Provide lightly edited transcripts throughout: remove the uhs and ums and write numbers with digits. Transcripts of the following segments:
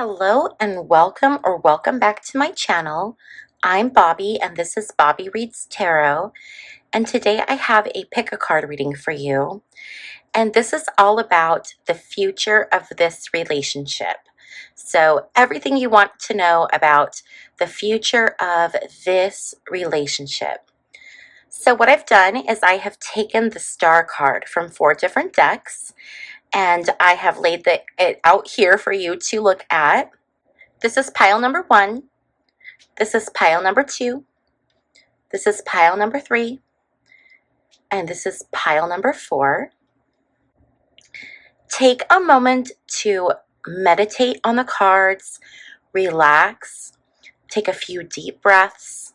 Hello and welcome back to my channel. I'm Bobbie and this is Bobbie Reads Tarot, and today I have a pick a card reading for you, and this is all about the future of this relationship. So everything you want to know about the future of this relationship. So what I've done is I have taken the star card from 4 different decks and I have laid it out here for you to look at. This is pile number 1. This is pile number 2. This is pile number 3. And this is pile number 4. Take a moment to meditate on the cards, relax, take a few deep breaths,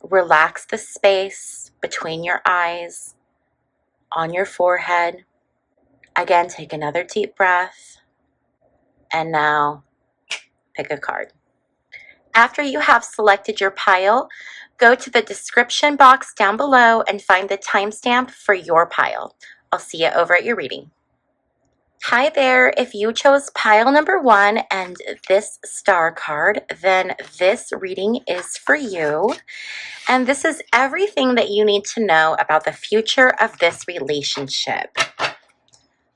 relax the space between your eyes, on your forehead. Again, take another deep breath, and now pick a card. After you have selected your pile, go to the description box down below and find the timestamp for your pile. I'll see you over at your reading. Hi there, if you chose pile number 1 and this star card, then this reading is for you. And this is everything that you need to know about the future of this relationship.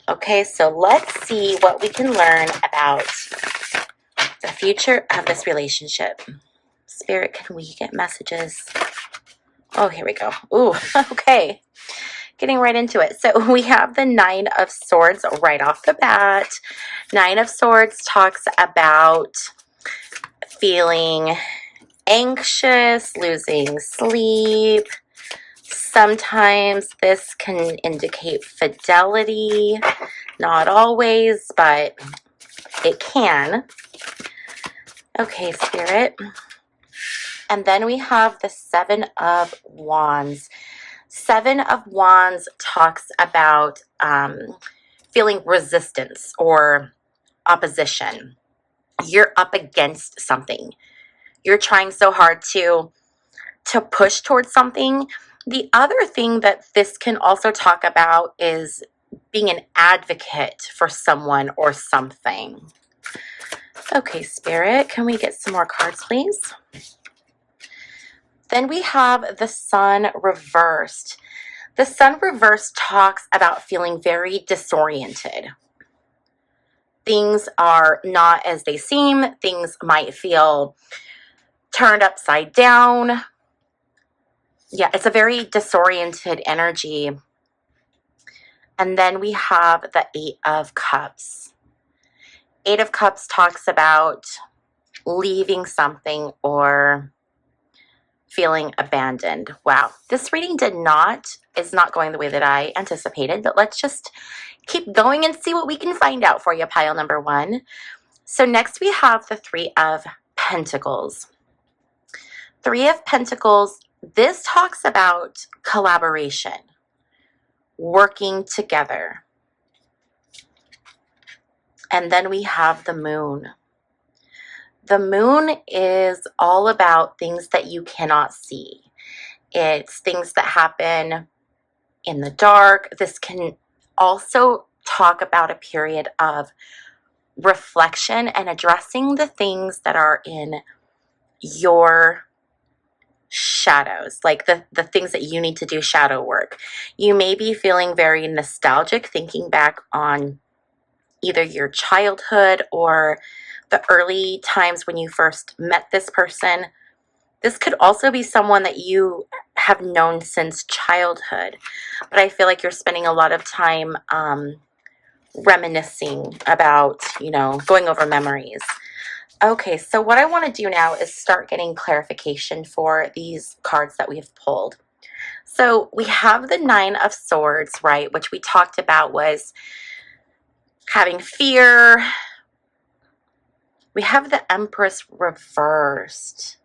Okay, so let's see what we can learn about the future of this relationship. Spirit, can we get messages? Oh, here we go. Ooh, okay. Getting right into it. So we have the 9 of Swords right off the bat. 9 of Swords talks about feeling anxious, losing sleep. Sometimes this can indicate fidelity. Not always, but it can. Okay, Spirit. And then we have the 7 of Wands. 7 of Wands talks about feeling resistance or opposition. You're up against something. You're trying so hard to push towards something. The other thing that this can also talk about is being an advocate for someone or something. Okay, Spirit, can we get some more cards, please? Then we have the Sun reversed. The Sun reversed talks about feeling very disoriented. Things are not as they seem. Things might feel turned upside down. Yeah, it's a very disoriented energy. And then we have the 8 of Cups. 8 of Cups talks about leaving something or feeling abandoned. Wow, this reading is not going the way that I anticipated, but let's just keep going and see what we can find out for you, pile number 1. So next we have the 3 of Pentacles. 3 of Pentacles, this talks about collaboration, working together. And then we have the Moon. The Moon is all about things that you cannot see. It's things that happen in the dark. This can also talk about a period of reflection and addressing the things that are in your shadows, like the things that you need to do shadow work. You may be feeling very nostalgic, thinking back on either your childhood or the early times when you first met this person. This could also be someone that you have known since childhood, but I feel like you're spending a lot of time reminiscing about, going over memories. Okay, so what I want to do now is start getting clarification for these cards that we have pulled. So we have the 9 of Swords, right, which we talked about was having fear. We have the Empress reversed.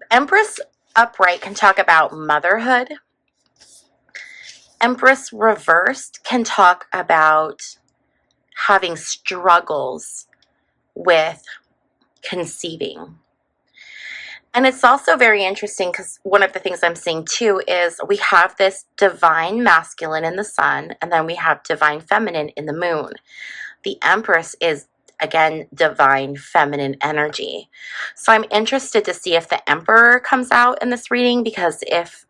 Empress upright can talk about motherhood. Empress reversed can talk about having struggles with conceiving. And it's also very interesting because one of the things I'm seeing too is we have this divine masculine in the sun, and then we have divine feminine in the moon. the Empress is, again, divine feminine energy. So I'm interested to see if the Emperor comes out in this reading, because if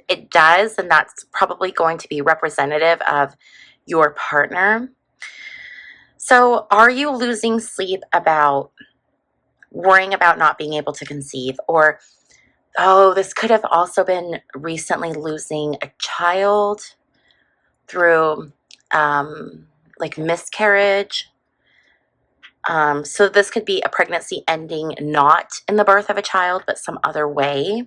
it does, then that's probably going to be representative of your partner. So are you losing sleep about worrying about not being able to conceive? Or, oh, this could have also been recently losing a child through like miscarriage. So this could be a pregnancy ending not in the birth of a child, but some other way.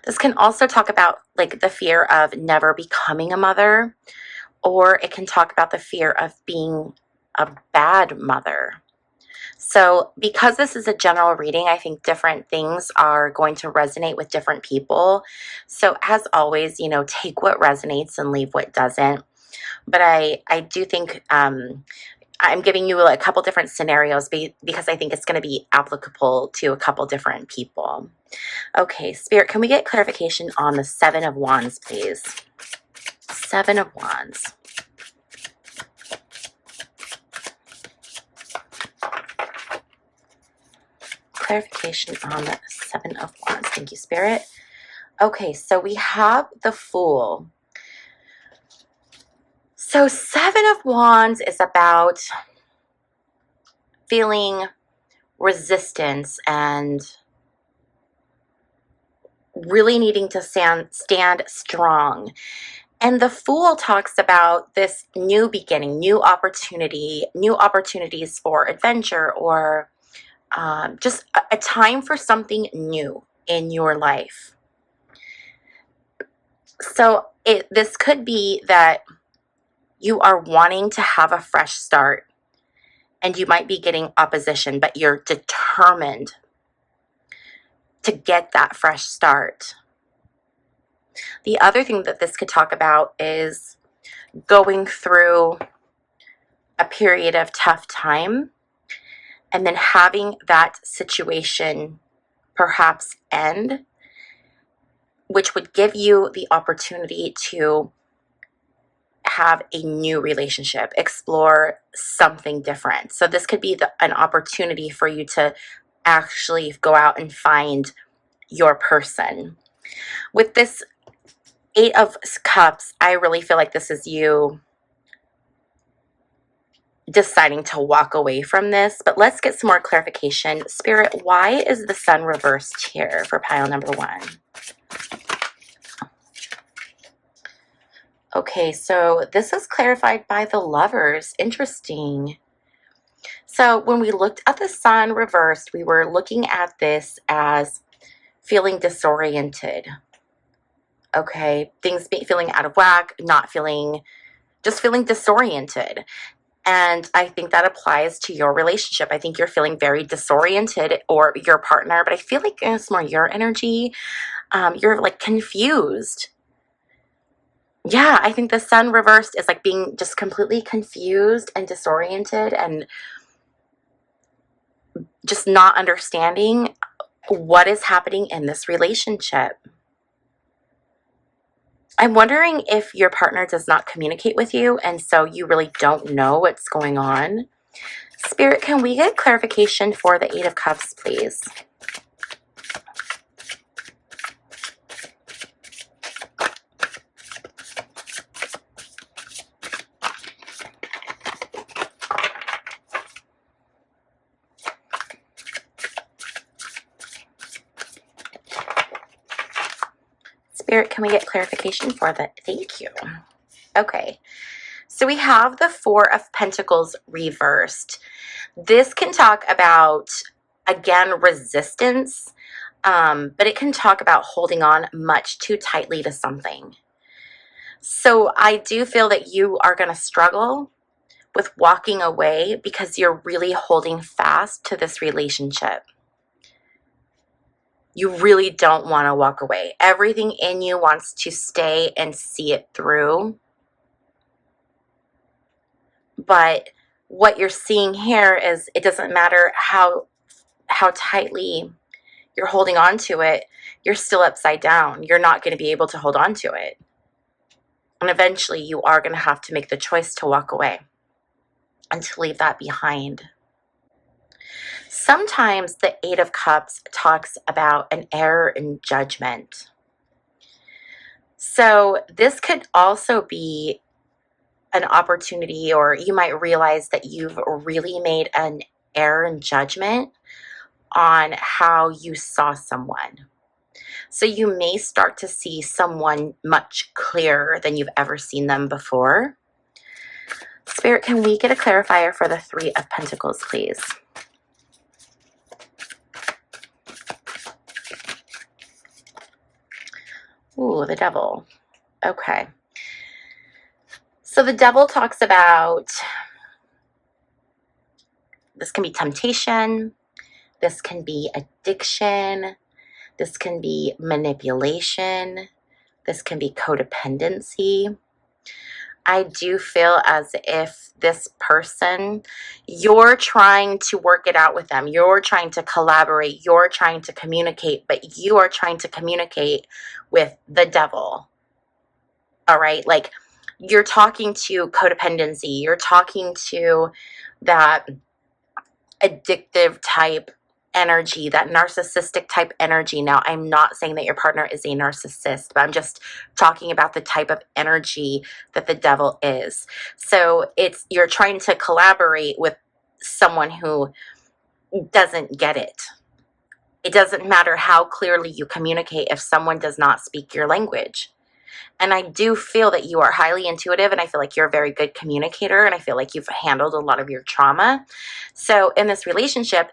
This can also talk about like the fear of never becoming a mother, or it can talk about the fear of being a bad mother. So because this is a general reading, I think different things are going to resonate with different people. So as always, take what resonates and leave what doesn't. But I do think I'm giving you a couple different scenarios because I think it's going to be applicable to a couple different people. Okay, Spirit, can we get clarification on the Seven of Wands, please? Seven of Wands. Clarification on the Seven of Wands. Thank you, Spirit. Okay, so we have the Fool. So Seven of Wands is about feeling resistance and really needing to stand strong. And the Fool talks about this new beginning, new opportunities for adventure, or just a time for something new in your life. So this could be that you are wanting to have a fresh start, and you might be getting opposition, but you're determined to get that fresh start. The other thing that this could talk about is going through a period of tough time and then having that situation perhaps end, which would give you the opportunity to have a new relationship, explore something different. So this could be an opportunity for you to actually go out and find your person. With this Eight of Cups, I really feel like this is you deciding to walk away from this. But let's get some more clarification. Spirit, why is the Sun reversed here for pile number 1? Okay, so this is clarified by the Lovers. Interesting. So when we looked at the Sun reversed, we were looking at this as feeling disoriented. Okay, things feeling out of whack, just feeling disoriented. And I think that applies to your relationship. I think you're feeling very disoriented, or your partner, but I feel like it's more your energy. You're like confused. Yeah, I think the Sun reversed is like being just completely confused and disoriented and just not understanding what is happening in this relationship. I'm wondering if your partner does not communicate with you, and so you really don't know what's going on. Spirit, can we get clarification for the Eight of Cups, please? Spirit, can we get clarification for that? Thank you. Okay, so we have the Four of Pentacles reversed. This can talk about, again, resistance, but it can talk about holding on much too tightly to something. So I do feel that you are going to struggle with walking away because you're really holding fast to this relationship. You really don't want to walk away. Everything in you wants to stay and see it through. But what you're seeing here is it doesn't matter how tightly you're holding on to it, you're still upside down. You're not going to be able to hold on to it. And eventually you are going to have to make the choice to walk away. and to leave that behind. Sometimes the Eight of Cups talks about an error in judgment. So this could also be an opportunity, or you might realize that you've really made an error in judgment on how you saw someone. So you may start to see someone much clearer than you've ever seen them before. Spirit, can we get a clarifier for the Three of Pentacles, please? Ooh, the Devil. Okay. So the Devil talks about, this can be temptation, this can be addiction, this can be manipulation, this can be codependency. I do feel as if this person, you're trying to work it out with them. You're trying to collaborate. You're trying to communicate, but you are trying to communicate with the devil. All right? Like, you're talking to codependency. You're talking to that addictive type energy, that narcissistic type energy. Now, I'm not saying that your partner is a narcissist, but I'm just talking about the type of energy that the devil is. So you're trying to collaborate with someone who doesn't get it. It doesn't matter how clearly you communicate if someone does not speak your language. And I do feel that you are highly intuitive, and I feel like you're a very good communicator, and I feel like you've handled a lot of your trauma. So in this relationship,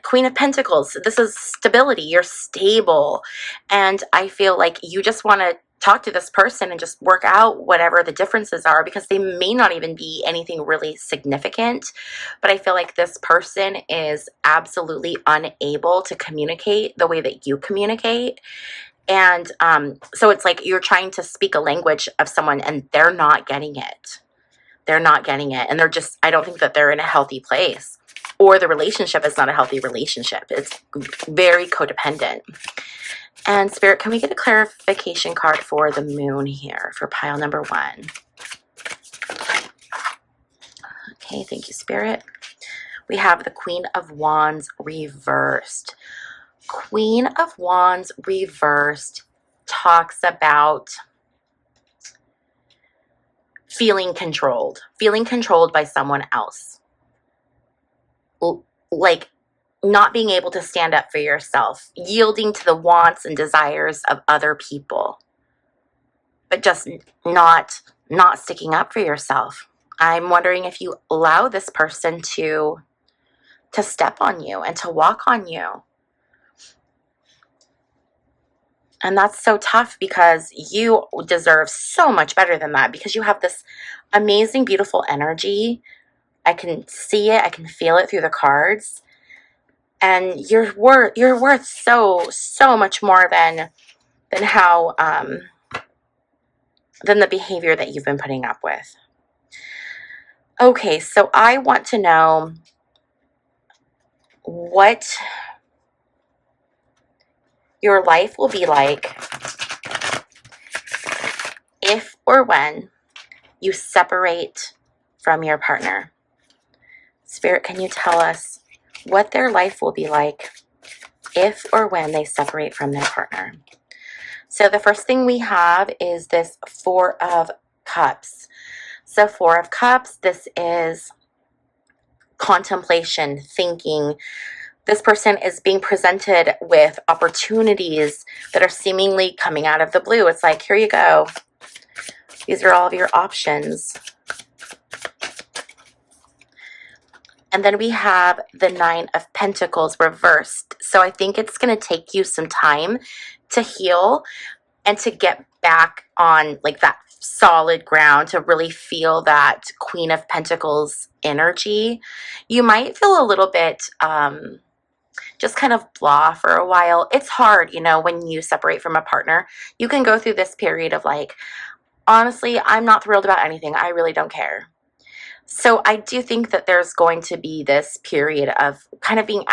Queen of Pentacles, this is stability. You're stable. And I feel like you just want to talk to this person and just work out whatever the differences are, because they may not even be anything really significant. But I feel like this person is absolutely unable to communicate the way that you communicate. And so it's like you're trying to speak a language of someone and they're not getting it. They're not getting it. And I don't think that they're in a healthy place, or the relationship is not a healthy relationship. It's very codependent. And Spirit, can we get a clarification card for the Moon here for pile number 1? Okay, thank you, Spirit. We have the Queen of Wands reversed. Queen of Wands reversed talks about feeling controlled by someone else. Like not being able to stand up for yourself, yielding to the wants and desires of other people, but just not sticking up for yourself. I'm wondering if you allow this person to step on you and to walk on you. And that's so tough, because you deserve so much better than that, because you have this amazing, beautiful energy. I can see it. I can feel it through the cards. And you're worth so much more than how than the behavior that you've been putting up with. Okay, so I want to know what your life will be like if or when you separate from your partner. Spirit, can you tell us what their life will be like if or when they separate from their partner? So the first thing we have is this Four of Cups. So Four of Cups, this is contemplation, thinking. This person is being presented with opportunities that are seemingly coming out of the blue. It's like, here you go. These are all of your options. And then we have the Nine of Pentacles reversed. So I think it's going to take you some time to heal and to get back on like that solid ground, to really feel that Queen of Pentacles energy. You might feel a little bit just kind of blah for a while. It's hard, when you separate from a partner. You can go through this period of like, honestly, I'm not thrilled about anything. I really don't care. So I do think that there's going to be this period of kind of being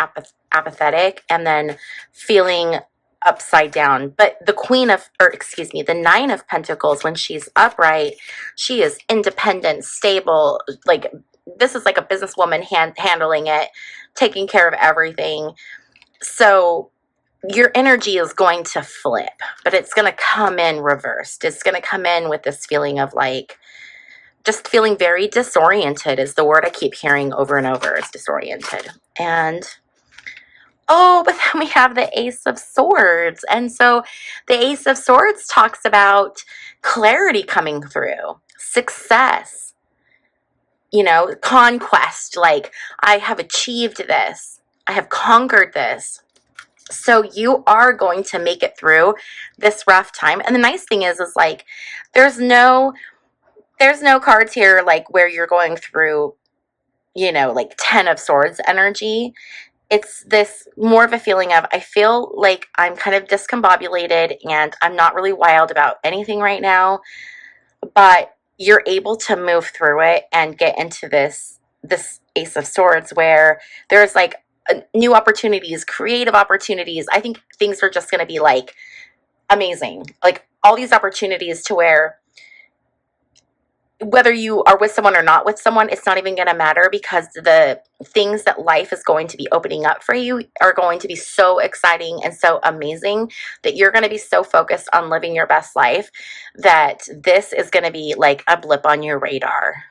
apathetic, and then feeling upside down. But the Nine of Pentacles, when she's upright, she is independent, stable. Like, this is like a businesswoman handling it, taking care of everything. So your energy is going to flip, but it's going to come in reversed. It's going to come in with this feeling of like, just feeling very disoriented is the word I keep hearing over and over, is disoriented. And oh, but then we have the Ace of Swords. And so the Ace of Swords talks about clarity coming through, success, conquest. Like, I have achieved this. I have conquered this. So you are going to make it through this rough time. And the nice thing is like, there's no cards here like where you're going through, like 10 of Swords energy. It's this more of a feeling of, I feel like I'm kind of discombobulated and I'm not really wild about anything right now, but you're able to move through it and get into this Ace of Swords where there's like new opportunities, creative opportunities. I think things are just going to be like amazing. Like all these opportunities to where whether you are with someone or not with someone, it's not even going to matter, because the things that life is going to be opening up for you are going to be so exciting and so amazing that you're going to be so focused on living your best life that this is going to be like a blip on your radar.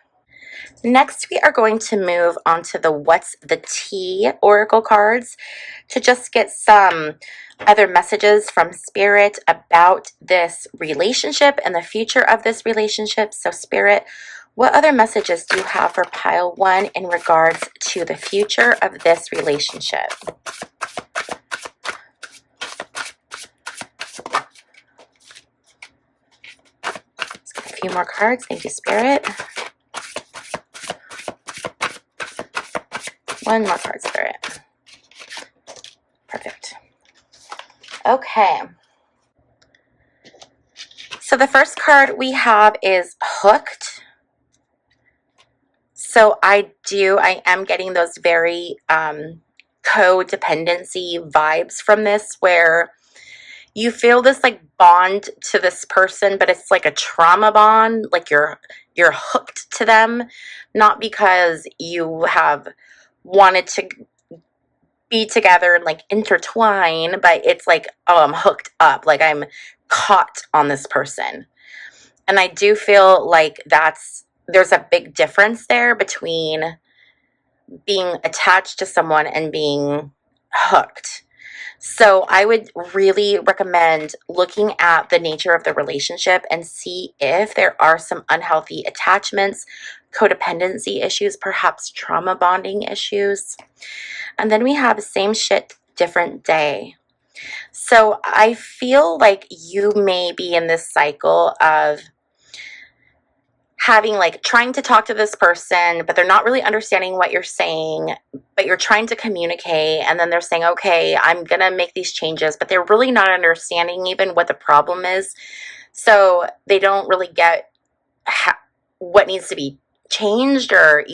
Next, we are going to move on to the What's the Tea Oracle cards to just get some other messages from Spirit about this relationship and the future of this relationship. So Spirit, what other messages do you have for pile 1 in regards to the future of this relationship? Let's get a few more cards. Thank you, Spirit. One more card, Spirit. Perfect. Okay. So the first card we have is Hooked. So I am getting those very codependency vibes from this, where you feel this like bond to this person, but it's like a trauma bond. Like you're hooked to them, not because you have wanted to be together and like intertwine, but it's like, oh, I'm hooked up, like I'm caught on this person. And I do feel like there's a big difference there between being attached to someone and being hooked. So I would really recommend looking at the nature of the relationship and see if there are some unhealthy attachments, codependency issues, perhaps trauma bonding issues. And then we have same shit, different day. So I feel like you may be in this cycle of having like trying to talk to this person, but they're not really understanding what you're saying, but you're trying to communicate, and then they're saying, okay, I'm gonna make these changes, but they're really not understanding even what the problem is. So they don't really get what needs to be changed or,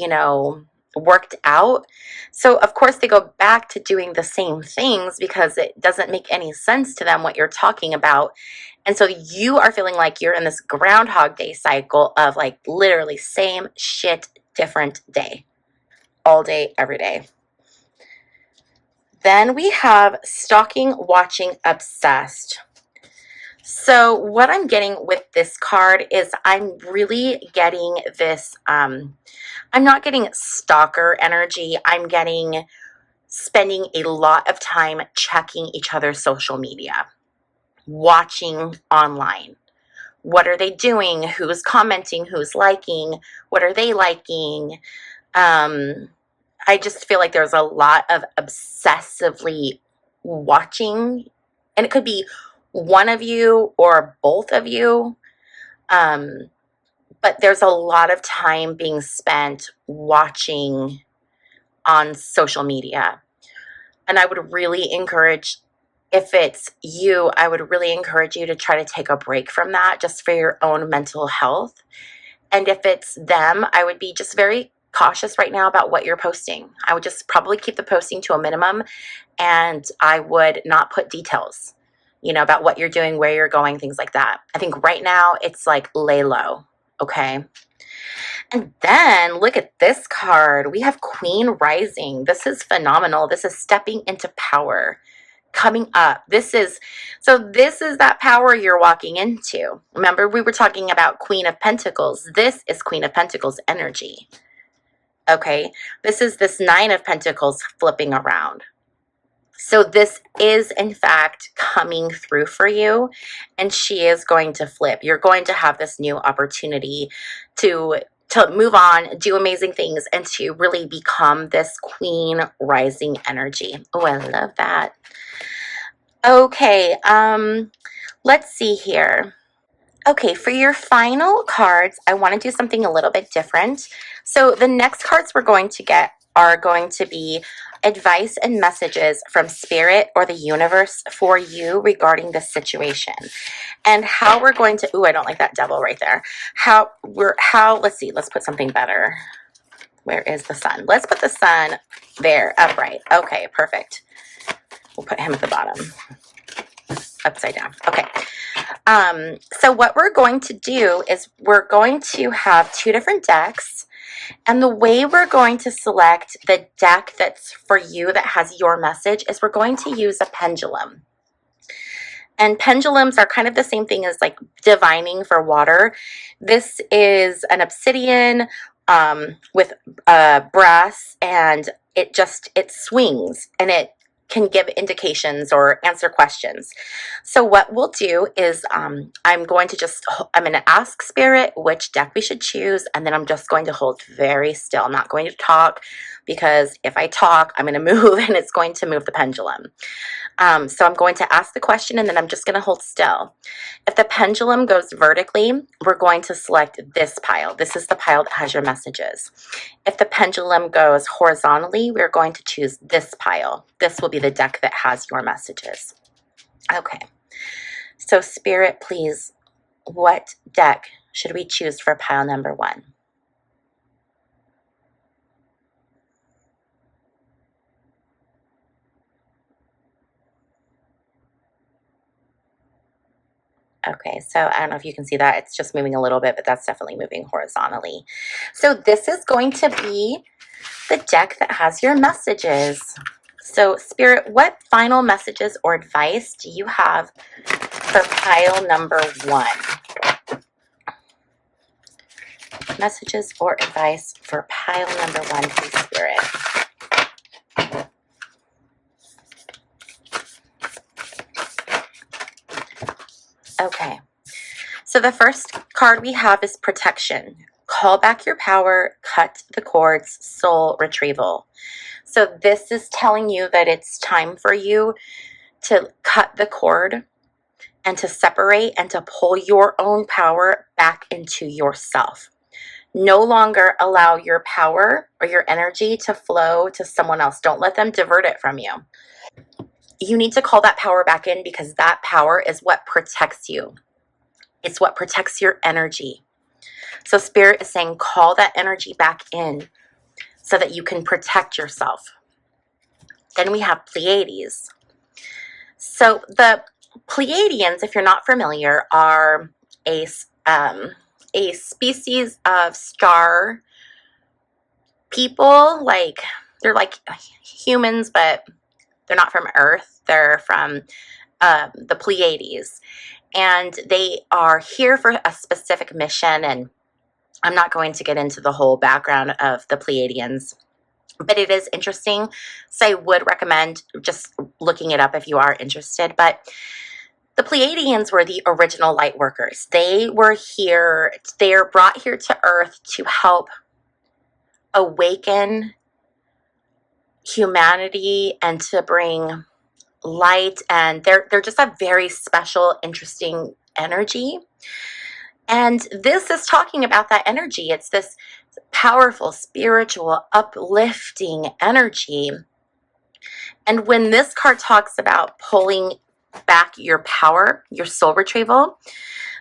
worked out. So of course they go back to doing the same things because it doesn't make any sense to them what you're talking about. And so you are feeling like you're in this Groundhog Day cycle of like literally same shit, different day, all day, every day. Then we have Stalking, Watching, Obsessed. So what I'm getting with this card is I'm really getting this, I'm not getting stalker energy. I'm getting spending a lot of time checking each other's social media, watching online. What are they doing? Who's commenting? Who's liking? What are they liking? I just feel like there's a lot of obsessively watching, and it could be one of you or both of you. But there's a lot of time being spent watching on social media. And I would really encourage, if it's you, I would really encourage you to try to take a break from that just for your own mental health. And if it's them, I would be just very cautious right now about what you're posting. I would just probably keep the posting to a minimum, and I would not put details. about what you're doing, where you're going, things like that. I think right now it's like lay low, okay? And then look at this card. We have Queen Rising. This is phenomenal. This is stepping into power, coming up. This is that power you're walking into. Remember, we were talking about Queen of Pentacles. This is Queen of Pentacles energy. Okay, this is this Nine of Pentacles flipping around. So this is, in fact, coming through for you, and she is going to flip. You're going to have this new opportunity to move on, do amazing things, and to really become this Queen Rising energy. Oh, I love that. Okay, let's see here. Okay, for your final cards, I want to do something a little bit different. So the next cards we're going to get are going to be advice and messages from Spirit or the universe for you regarding this situation. And how we're going to, ooh, I don't like that devil right there. Let's see, let's put something better. Where is the sun? Let's put the sun there, upright. Okay, perfect. We'll put him at the bottom, upside down. Okay. So what we're going to do is we're going to have two different decks, and the way we're going to select the deck that's for you, that has your message, is we're going to use a pendulum. And pendulums are kind of the same thing as like divining for water. This is an obsidian with brass, and it swings, and it can give indications or answer questions. So what we'll do is I'm going to ask Spirit which deck we should choose, and then I'm just going to hold very still. I'm not going to talk, because if I talk, I'm going to move and it's going to move the pendulum. So I'm going to ask the question, and then I'm just going to hold still. If the pendulum goes vertically, we're going to select this pile. This is the pile that has your messages. If the pendulum goes horizontally, we're going to choose this pile. This will be the deck that has your messages. Okay. So Spirit, please, what deck should we choose for pile number 1? Okay, so I don't know if you can see that. It's just moving a little bit, but that's definitely moving horizontally. So this is going to be the deck that has your messages. So Spirit, what final messages or advice do you have for pile number 1? Messages or advice for pile number 1, please, Spirit. Okay, so the first card we have is protection. Call back your power, cut the cords, soul retrieval. So this is telling you that it's time for you to cut the cord and to separate and to pull your own power back into yourself. No longer allow your power or your energy to flow to someone else. Don't let them divert it from you. You need to call that power back in, because that power is what protects you. It's what protects your energy. So Spirit is saying, call that energy back in so that you can protect yourself. Then we have Pleiades. So the Pleiadians, if you're not familiar, are a species of star people. They're like humans, but they're not from Earth. They're from the Pleiades. And they are here for a specific mission, and I'm not going to get into the whole background of the Pleiadians, but it is interesting. So I would recommend just looking it up if you are interested. But the Pleiadians were the original light workers. They were here, they are brought here to Earth to help awaken humanity and to bring light, and they're just a very special, interesting energy. And this is talking about that energy. It's this powerful, spiritual, uplifting energy. And when this card talks about pulling back your power, your soul retrieval,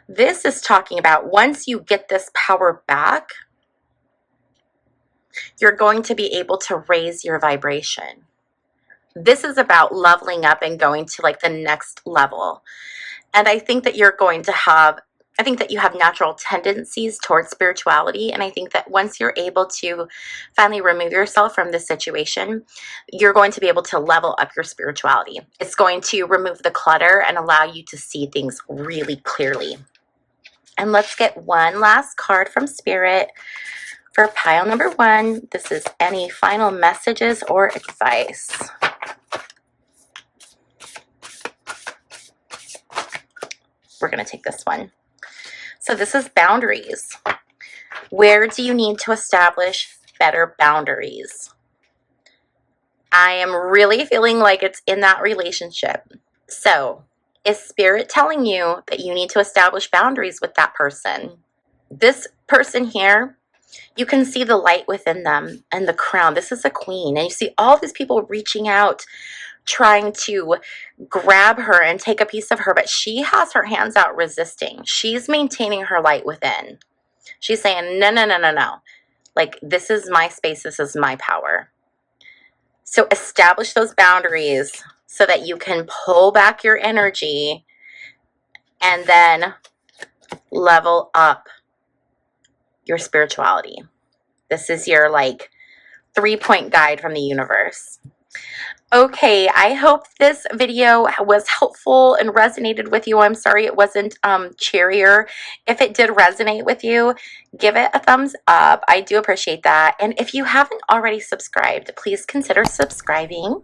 this is talking about once you get this power back, you're going to be able to raise your vibration. This is about leveling up and going to like the next level. And I think that you're going to have, I think that you have natural tendencies towards spirituality. And I think that once you're able to finally remove yourself from this situation, you're going to be able to level up your spirituality. It's going to remove the clutter and allow you to see things really clearly. And let's get one last card from Spirit for pile number 1. This is any final messages or advice. We're going to take this one. So this is boundaries. Where do you need to establish better boundaries? I am really feeling like it's in that relationship. So is Spirit telling you that you need to establish boundaries with that person? This person here, you can see the light within them and the crown. This is a queen. And you see all these people reaching out, trying to grab her and take a piece of her, but she has her hands out resisting. She's maintaining her light within. She's saying, no, no, no, no, no. Like, this is my space. This is my power. So establish those boundaries so that you can pull back your energy and then level up your spirituality. This is your like 3-point guide from the universe. Okay, I hope this video was helpful and resonated with you. I'm sorry it wasn't cheerier. If it did resonate with you, give it a thumbs up. I do appreciate that. And if you haven't already subscribed, please consider subscribing.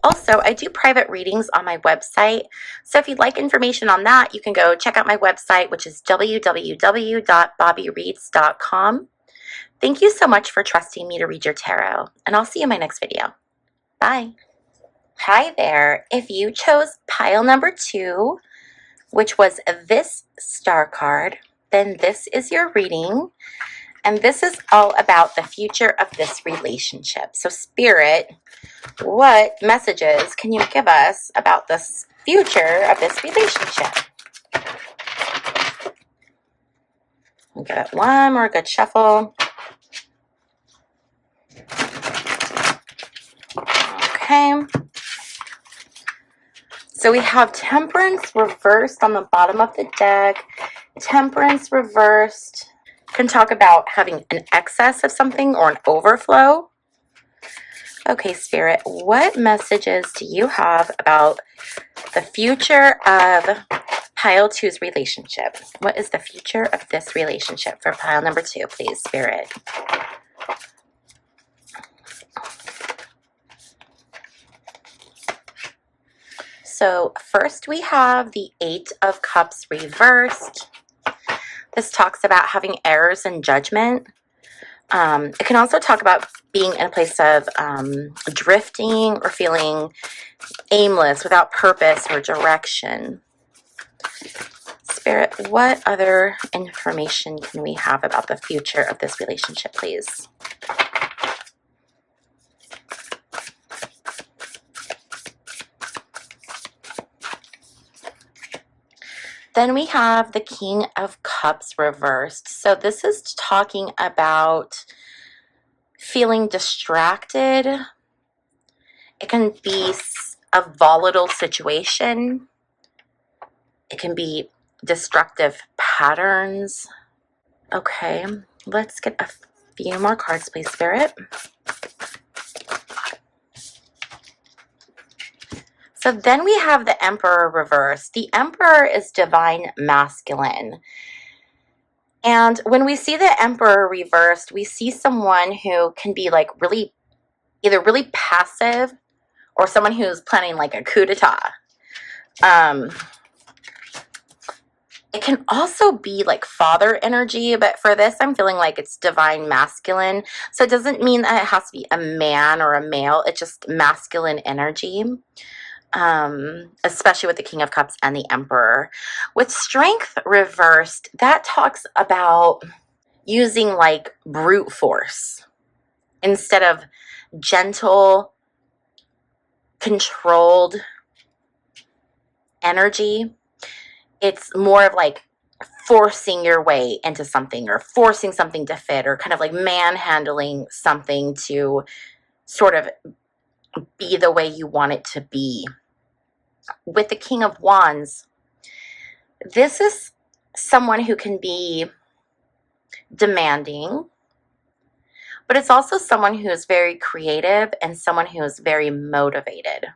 Also, I do private readings on my website. So if you'd like information on that, you can go check out my website, which is www.bobbiereads.com. Thank you so much for trusting me to read your tarot, and I'll see you in my next video. Bye. Hi there. If you chose pile number 2, which was this star card, then this is your reading. And this is all about the future of this relationship. So Spirit, what messages can you give us about the future of this relationship? We'll give it one more good shuffle. Okay. So we have Temperance reversed on the bottom of the deck. Temperance reversed can talk about having an excess of something or an overflow. Okay, Spirit, what messages do you have about the future of pile 2's relationship? What is the future of this relationship for pile number 2, please, Spirit? So first we have the 8 of Cups reversed. This talks about having errors in judgment. It can also talk about being in a place of drifting or feeling aimless, without purpose or direction. Spirit, what other information can we have about the future of this relationship, please? Then we have the King of Cups reversed. So this is talking about feeling distracted. It can be a volatile situation. It can be destructive patterns. Okay, let's get a few more cards, please, Spirit. So then we have the Emperor reversed. The Emperor is divine masculine. And when we see the Emperor reversed, we see someone who can be like either really passive or someone who's planning like a coup d'etat. It can also be like father energy, but for this, I'm feeling like it's divine masculine. So it doesn't mean that it has to be a man or a male. It's just masculine energy. Especially with the King of Cups and the Emperor. With Strength reversed, that talks about using like brute force instead of gentle, controlled energy. It's more of like forcing your way into something or forcing something to fit, or kind of like manhandling something to sort of be the way you want it to be. With the King of Wands, this is someone who can be demanding, but it's also someone who is very creative and someone who is very motivated.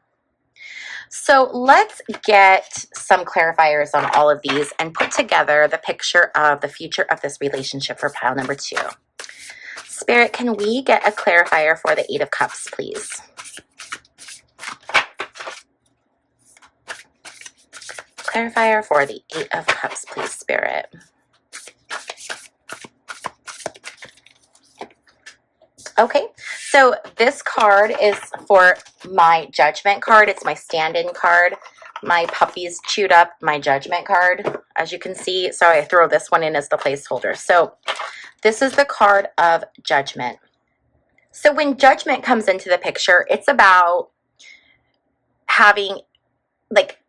So let's get some clarifiers on all of these and put together the picture of the future of this relationship for pile number 2. Spirit, can we get a clarifier for the 8 of Cups, please? Clarifier for the 8 of Cups, please, Spirit. Okay, so this card is for my Judgment card. It's my stand-in card. My puppies chewed up my Judgment card, as you can see. So I throw this one in as the placeholder. So this is the card of Judgment. So when Judgment comes into the picture, it's about having like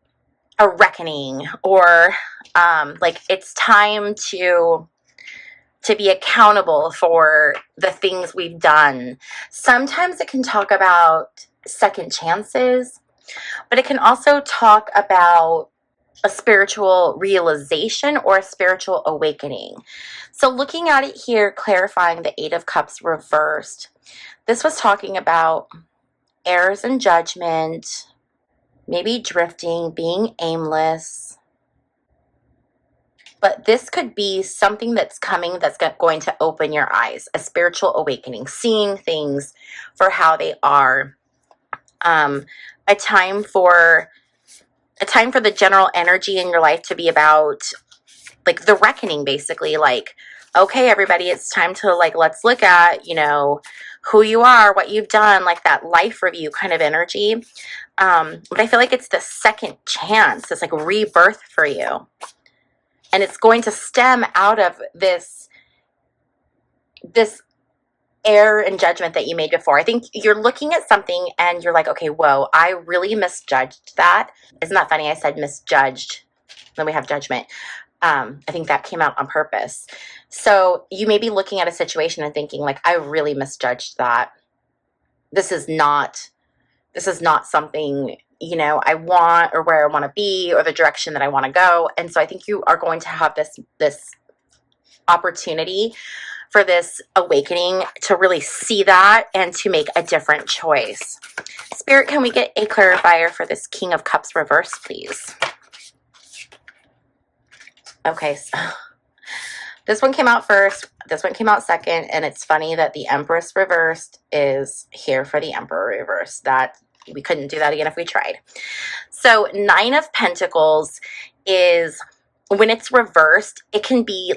a reckoning, or like it's time to be accountable for the things we've done. Sometimes it can talk about second chances, but it can also talk about a spiritual realization or a spiritual awakening. So looking at it here, clarifying the 8 of Cups reversed, this was talking about errors in judgment, maybe drifting, being aimless. But this could be something that's coming that's going to open your eyes, a spiritual awakening, seeing things for how they are. A time for the general energy in your life to be about like the reckoning, basically. Like, okay, everybody, it's time to like, let's look at, you know, who you are, what you've done, like that life review kind of energy. But I feel like it's the second chance, it's like rebirth for you. And it's going to stem out of this error and judgment that you made before. I think you're looking at something and you're like, okay, whoa, I really misjudged that. Isn't that funny? I said misjudged. Then we have judgment. I think that came out on purpose. So you may be looking at a situation and thinking like, I really misjudged that. This is not something, you know, I want, or where I want to be, or the direction that I want to go. And so I think you are going to have this opportunity for this awakening to really see that and to make a different choice. Spirit, can we get a clarifier for this King of Cups reverse, please? Okay, so this one came out first, this one came out second, and it's funny that the Empress reversed is here for the Emperor reversed. That we couldn't do that again if we tried. So 9 of Pentacles is, when it's reversed, it can be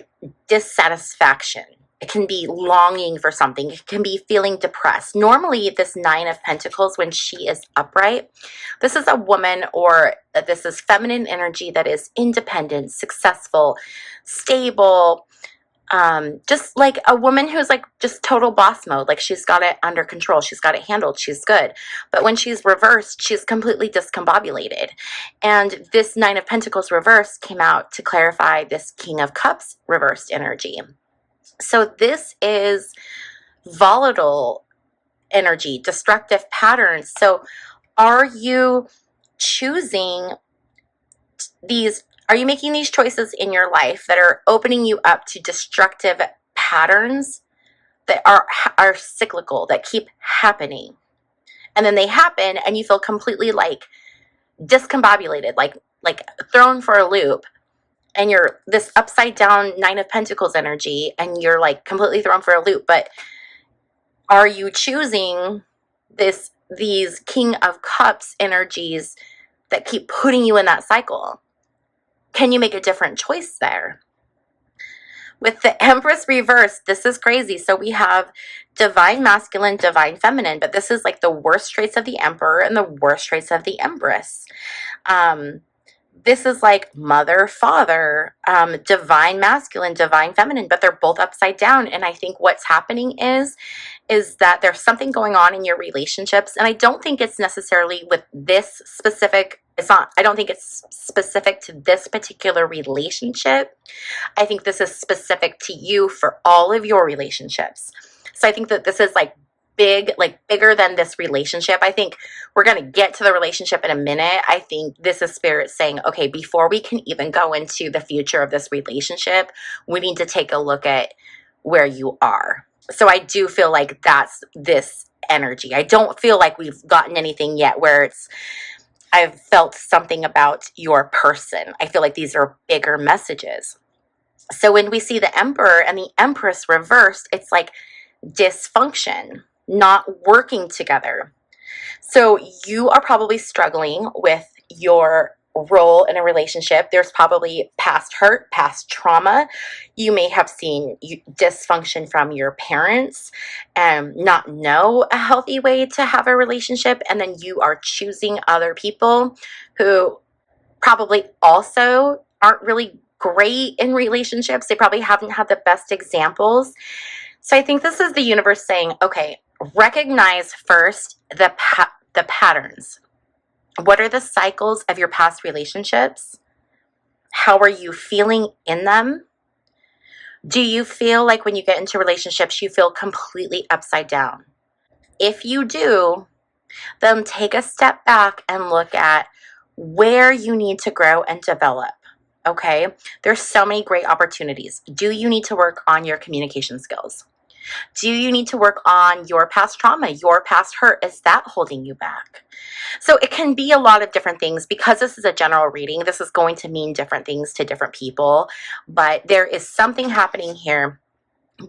dissatisfaction. It can be longing for something. It can be feeling depressed. Normally, this 9 of Pentacles, when she is upright, this is a woman, or this is feminine energy that is independent, successful, stable, just like a woman who's like just total boss mode. Like she's got it under control. She's got it handled. She's good. But when she's reversed, she's completely discombobulated. And this 9 of Pentacles reversed came out to clarify this King of Cups reversed energy. So this is volatile energy, destructive patterns. So are you choosing these? Are you making these choices in your life that are opening you up to destructive patterns that are cyclical, that keep happening? And then they happen and you feel completely like discombobulated, like thrown for a loop. And you're this upside down 9 of Pentacles energy and you're like completely thrown for a loop. But are you choosing these King of Cups energies that keep putting you in that cycle? Can you make a different choice there? With the Empress reversed, this is crazy. So we have divine masculine, divine feminine, but this is like the worst traits of the Emperor and the worst traits of the Empress. This is like mother, father, divine masculine, divine feminine, but they're both upside down. And I think what's happening is that there's something going on in your relationships. And I don't think it's necessarily with this specific, I don't think it's specific to this particular relationship. I think this is specific to you for all of your relationships. So I think that this is like big, like bigger than this relationship. I think we're going to get to the relationship in a minute. I think this is spirit saying, okay, before we can even go into the future of this relationship, we need to take a look at where you are. So I do feel like that's this energy. I don't feel like we've gotten anything yet where I've felt something about your person. I feel like these are bigger messages. So when we see the Emperor and the Empress reversed, it's like dysfunction, not working together. So you are probably struggling with your role in a relationship. There's probably past hurt, past trauma. You may have seen dysfunction from your parents and not know a healthy way to have a relationship. And then you are choosing other people who probably also aren't really great in relationships. They probably haven't had the best examples. So I think this is the universe saying, okay, recognize first the patterns. What are the cycles of your past relationships? How are you feeling in them? Do you feel like when you get into relationships, you feel completely upside down? If you do, then take a step back and look at where you need to grow and develop. Okay? There's so many great opportunities. Do you need to work on your communication skills? Do you need to work on your past trauma, your past hurt? Is that holding you back? So it can be a lot of different things. Because this is a general reading, this is going to mean different things to different people. But there is something happening here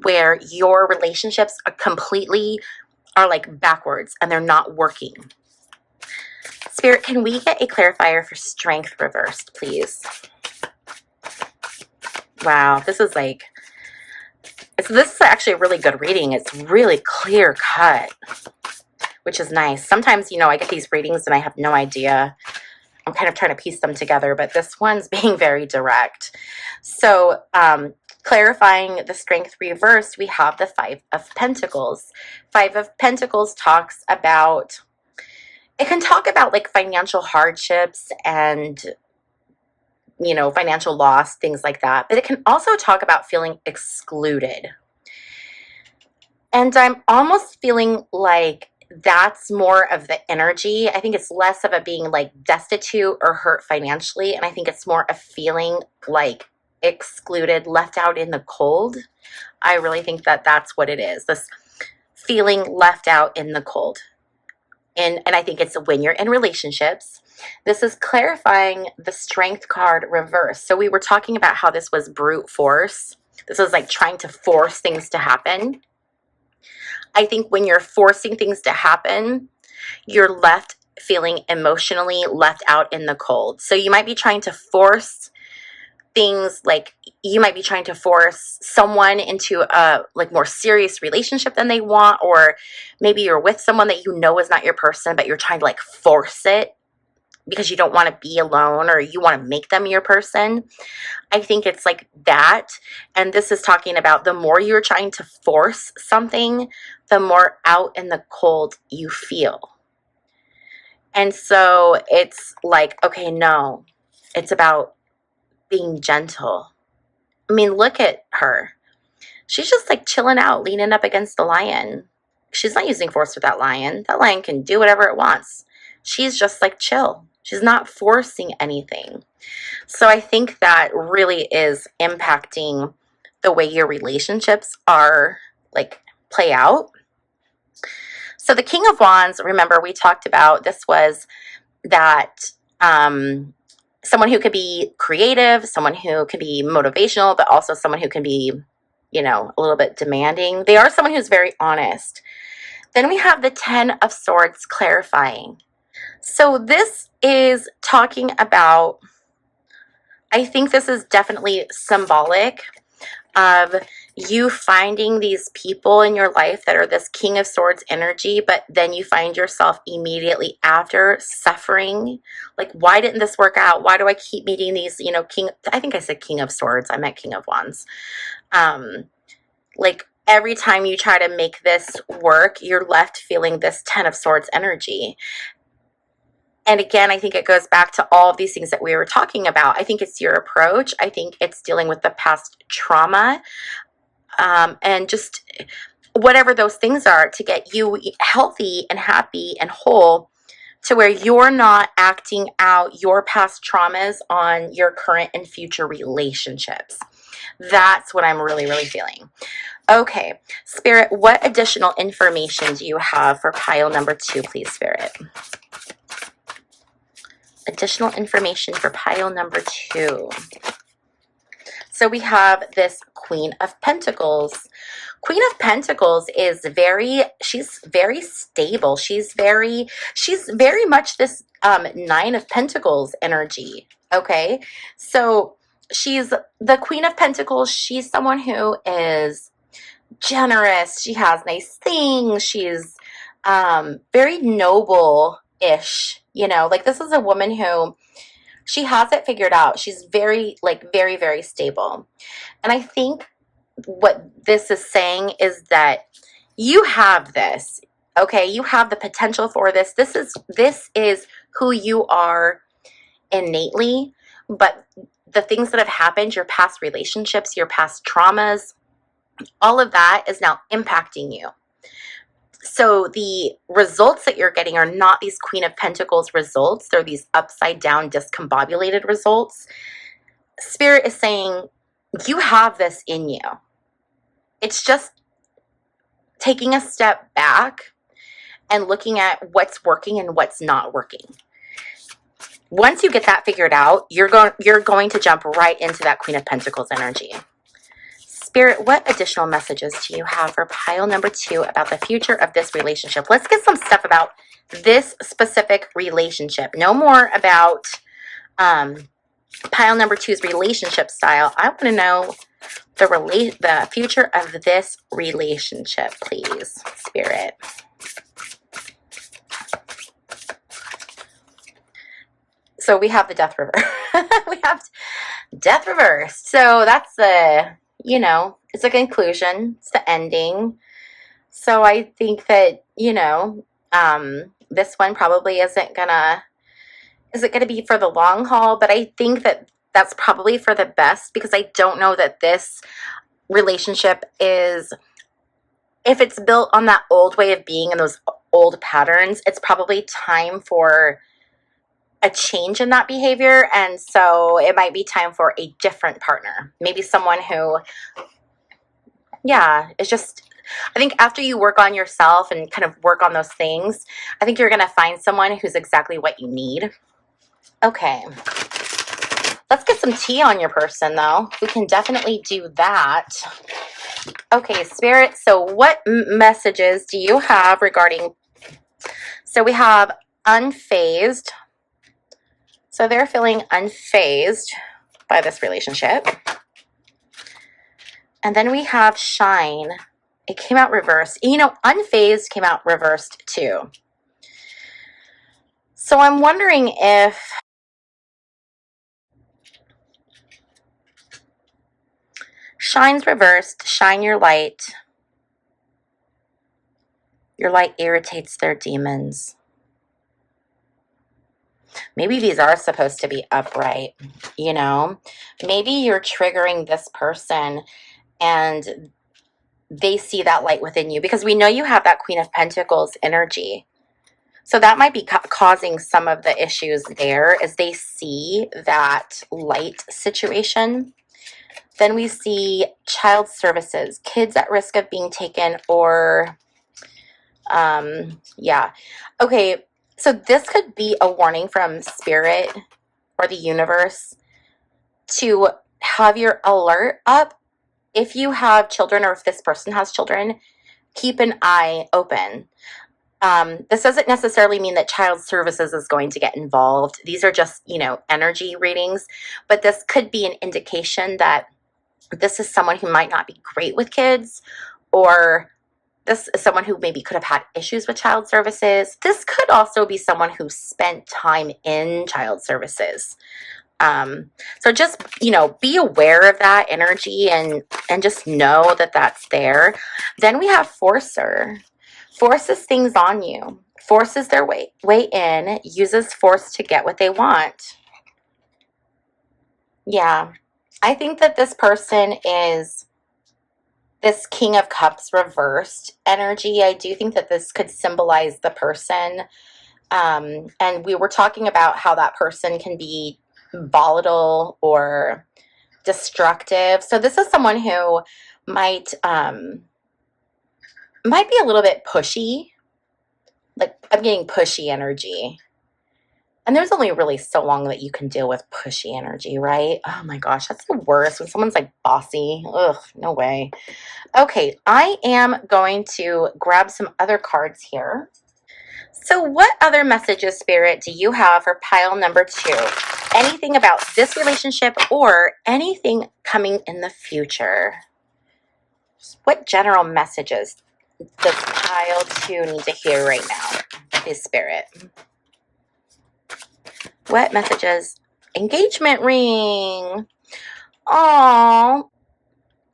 where your relationships are like backwards and they're not working. Spirit, can we get a clarifier for strength reversed, please? Wow, this is actually a really good reading. It's really clear cut, which is nice. Sometimes, I get these readings and I have no idea. I'm kind of trying to piece them together, but this one's being very direct. So, clarifying the strength reversed, we have the Five of Pentacles. Five of Pentacles it can talk about like financial hardships and financial loss, things like that. But it can also talk about feeling excluded. And I'm almost feeling like that's more of the energy. I think it's less of a being like destitute or hurt financially. And I think it's more a feeling like excluded, left out in the cold. I really think that that's what it is. This feeling left out in the cold. And I think it's when you're in relationships. This is clarifying the strength card reverse. So we were talking about how this was brute force. This was like trying to force things to happen. I think when you're forcing things to happen, you're left feeling emotionally left out in the cold. So you might be trying to force things, like you might be trying to force someone into a like more serious relationship than they want, or maybe you're with someone that is not your person, but you're trying to like force it because you don't want to be alone or you want to make them your person. I think it's like that. And this is talking about the more you're trying to force something, the more out in the cold you feel. And so it's like, okay, no, it's about being gentle. I mean, look at her. She's just like chilling out, leaning up against the lion. She's not using force with that lion. That lion can do whatever it wants. She's just like chill. She's not forcing anything. So I think that really is impacting the way your relationships are like play out. So the King of Wands, remember we talked about, this was that someone who could be creative, someone who can be motivational, but also someone who can be, a little bit demanding. They are someone who's very honest. Then we have the Ten of Swords clarifying. So this is talking about, I think this is definitely symbolic of you finding these people in your life that are this King of Swords energy, but then you find yourself immediately after suffering. Like, why didn't this work out? Why do I keep meeting these, I think I said King of Swords. I meant King of Wands. Like every time you try to make this work, you're left feeling this Ten of Swords energy. And again, I think it goes back to all of these things that we were talking about. I think it's your approach. I think it's dealing with the past trauma. And just whatever those things are to get you healthy and happy and whole, to where you're not acting out your past traumas on your current and future relationships. That's what I'm really, really feeling. Okay, Spirit, what additional information do you have for pile number 2, please, Spirit? Additional information for pile number 2. So we have this Queen of Pentacles. Queen of Pentacles is she's very stable. She's very much this Nine of Pentacles energy. Okay, so she's the Queen of Pentacles. She's someone who is generous. She has nice things. She's very noble-ish. You know, like this is a woman who, she has it figured out. She's very, very, very stable. And I think what this is saying is that you have this, okay? You have the potential for this. This is who you are innately, but the things that have happened, your past relationships, your past traumas, all of that is now impacting you. So the results that you're getting are not these Queen of Pentacles results. They're these upside down, discombobulated results. Spirit is saying you have this in you. It's just taking a step back and looking at what's working and what's not working. Once you get that figured out, you're going to jump right into that Queen of Pentacles energy. Spirit, what additional messages do you have for pile number 2 about the future of this relationship? Let's get some stuff about this specific relationship. No more about pile number 2's relationship style. I want to know the future of this relationship, please, Spirit. So we have the Death reverse. We have Death reversed. So that's the, you know, it's a conclusion. It's the ending. So I think that, you know, this one probably isn't gonna be for the long haul, but I think that that's probably for the best, because I don't know that this relationship is, if it's built on that old way of being and those old patterns, it's probably time for a change in that behavior. And so it might be time for a different partner. Maybe someone who, yeah, it's just, I think after you work on yourself and kind of work on those things, I think you're going to find someone who's exactly what you need. Okay. Let's get some tea on your person, though. We can definitely do that. Okay, Spirit, so what messages do you have regarding, so we have unfazed. So they're feeling unfazed by this relationship. And then we have shine. It came out reversed. You know, unfazed came out reversed too. So I'm wondering if shine's reversed. Shine your light. Your light irritates their demons. Maybe these are supposed to be upright, you know? Maybe you're triggering this person and they see that light within you, because we know you have that Queen of Pentacles energy. So that might be causing some of the issues there, as they see that light situation. Then we see child services, kids at risk of being taken, or, yeah. Okay, so this could be a warning from Spirit or the universe to have your alert up. If you have children, or if this person has children, keep an eye open. This doesn't necessarily mean that child services is going to get involved. These are just, you know, energy readings. But this could be an indication that this is someone who might not be great with kids, or this is someone who maybe could have had issues with child services. This could also be someone who spent time in child services. So just, you know, be aware of that energy and just know that that's there. Then we have forcer. Forces things on you. Forces their way in. Uses force to get what they want. Yeah. I think that this person is this King of Cups reversed energy. I do think that this could symbolize the person. And we were talking about how that person can be volatile or destructive. So this is someone who might be a little bit pushy. Like, I'm getting pushy energy. And there's only really so long that you can deal with pushy energy, right? Oh my gosh, that's the worst when someone's like bossy. Ugh, no way. Okay, I am going to grab some other cards here. So what other messages, Spirit, do you have for pile number 2? Anything about this relationship or anything coming in the future? What general messages does pile 2 need to hear right now, is Spirit? What messages? Engagement ring. Oh,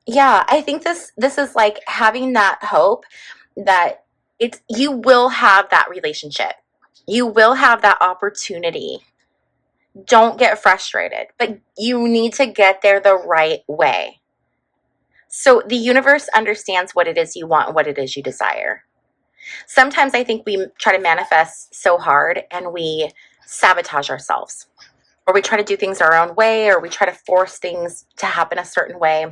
yeah. I think this is like having that hope that you will have that relationship. You will have that opportunity. Don't get frustrated, but you need to get there the right way. So the universe understands what it is you want and what it is you desire. Sometimes I think we try to manifest so hard and we sabotage ourselves, or we try to do things our own way, or we try to force things to happen a certain way.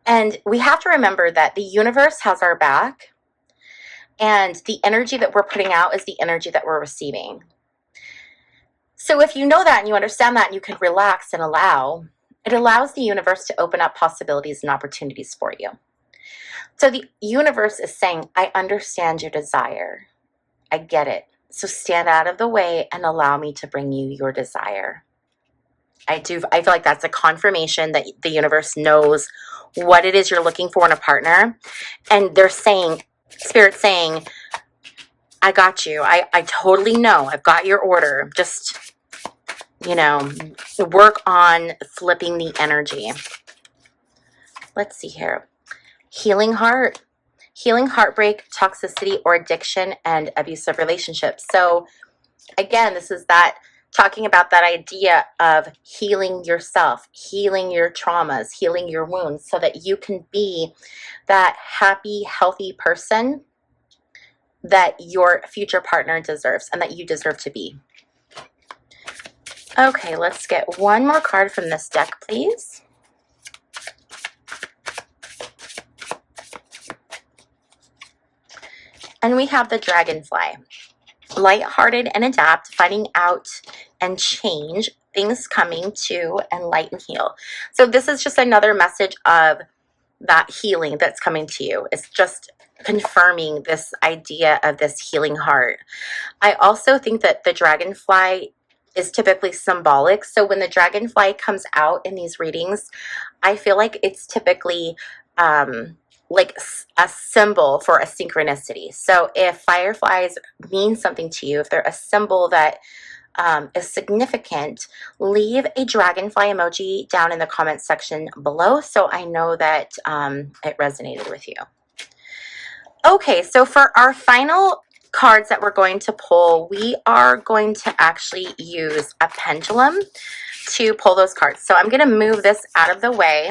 And we have to remember that the universe has our back, and the energy that we're putting out is the energy that we're receiving. So if you know that and you understand that and you can relax and allow, it allows the universe to open up possibilities and opportunities for you. So the universe is saying, I understand your desire. I get it. So stand out of the way and allow me to bring you your desire. I feel like that's a confirmation that the universe knows what it is you're looking for in a partner. And they're saying, Spirit's saying, I got you. I totally know. I've got your order. Just, work on flipping the energy. Let's see here. Healing heart. Healing heartbreak, toxicity, or addiction, and abusive relationships. So again, this is that talking about that idea of healing yourself, healing your traumas, healing your wounds, so that you can be that happy, healthy person that your future partner deserves and that you deserve to be. Okay, let's get one more card from this deck, please. And we have the Dragonfly. Lighthearted and adapt, finding out and change, things coming to enlighten, heal. So this is just another message of that healing that's coming to you. It's just confirming this idea of this healing heart. I also think that the dragonfly is typically symbolic. So when the dragonfly comes out in these readings, I feel like it's typically like a symbol for a synchronicity. So if fireflies mean something to you, if they're a symbol that is significant, leave a dragonfly emoji down in the comments section below so I know that it resonated with you. Okay, so for our final cards that we're going to pull, we are going to actually use a pendulum to pull those cards. So I'm going to move this out of the way.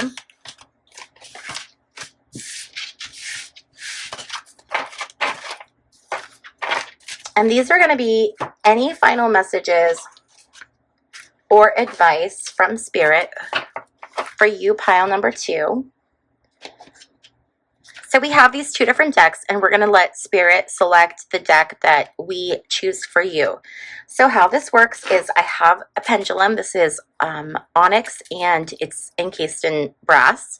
And these are going to be any final messages or advice from Spirit for you, pile number 2. So we have these 2 different decks, and we're going to let Spirit select the deck that we choose for you. So how this works is I have a pendulum. This is onyx, and it's encased in brass.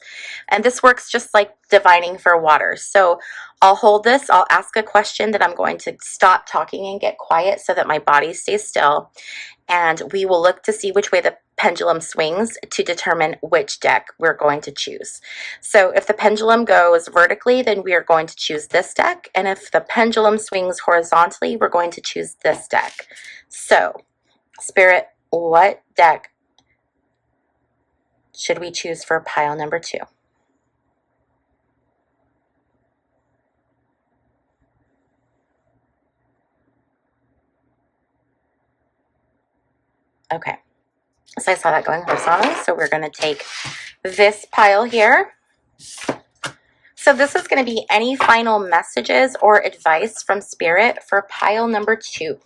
And this works just like divining for water. So I'll hold this. I'll ask a question that I'm going to stop talking and get quiet so that my body stays still. And we will look to see which way the pendulum swings to determine which deck we're going to choose. So if the pendulum goes vertically, then we are going to choose this deck. And if the pendulum swings horizontally, we're going to choose this deck. So, Spirit, what deck should we choose for pile number 2? Okay. So I saw that going horizontally, so we're going to take this pile here. So this is going to be any final messages or advice from Spirit for pile number 2.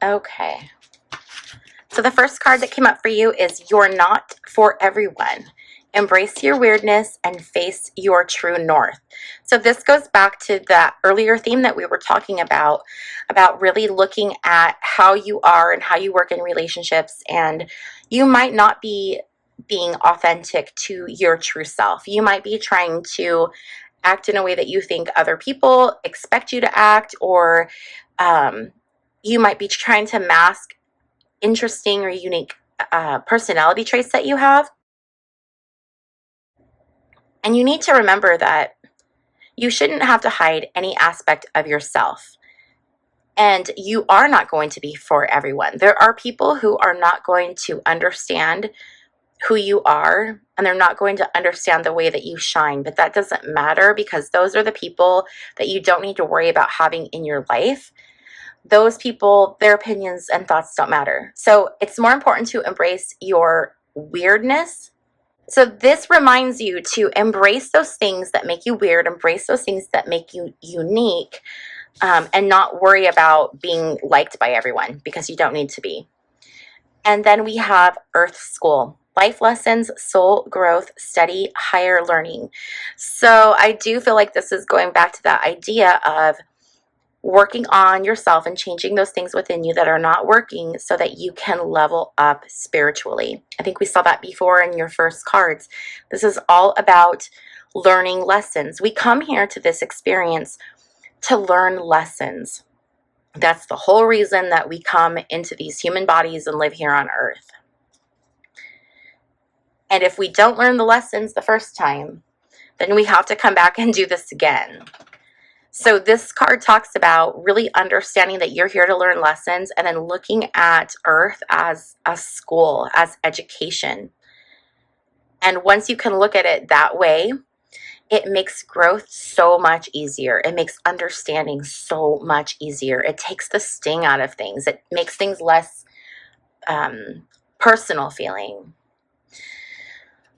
Okay. So the first card that came up for you is You're Not for Everyone. Embrace your weirdness and face your true north. So this goes back to that earlier theme that we were talking about really looking at how you are and how you work in relationships. And you might not be being authentic to your true self. You might be trying to act in a way that you think other people expect you to act, or you might be trying to mask interesting or unique personality traits that you have. And you need to remember that you shouldn't have to hide any aspect of yourself. And you are not going to be for everyone. There are people who are not going to understand who you are, and they're not going to understand the way that you shine. But that doesn't matter, because those are the people that you don't need to worry about having in your life. Those people, their opinions and thoughts don't matter. So it's more important to embrace your weirdness. So this reminds you to embrace those things that make you weird, embrace those things that make you unique, and not worry about being liked by everyone, because you don't need to be. And then we have Earth School. Life lessons, soul growth, steady, higher learning. So I do feel like this is going back to that idea of working on yourself and changing those things within you that are not working, so that you can level up spiritually. I think we saw that before in your first cards. This is all about learning lessons. We come here to this experience to learn lessons. That's the whole reason that we come into these human bodies and live here on Earth. And if we don't learn the lessons the first time, then we have to come back and do this again. So this card talks about really understanding that you're here to learn lessons, and then looking at Earth as a school, as education. And once you can look at it that way, it makes growth so much easier. It makes understanding so much easier. It takes the sting out of things. It makes things less personal feeling.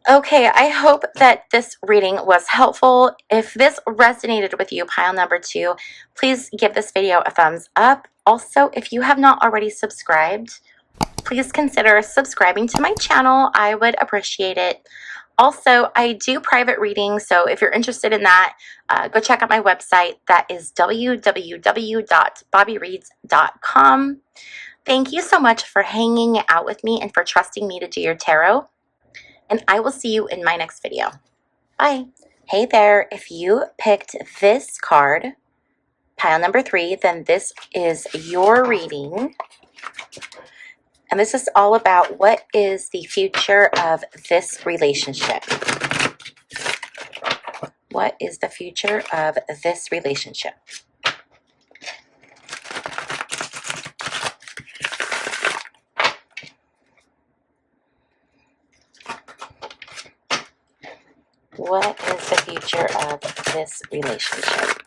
Okay, I hope that this reading was helpful. If this resonated with you, pile number 2, please give this video a thumbs up. Also, if you have not already subscribed, please consider subscribing to my channel. I would appreciate it. Also, I do private readings, so if you're interested in that, go check out my website. That is www.bobbiereads.com. Thank you so much for hanging out with me and for trusting me to do your tarot. And I will see you in my next video. Bye. Hey there, if you picked this card, pile number 3, then this is your reading. And this is all about what is the future of this relationship. What is the future of this relationship? What is the future of this relationship?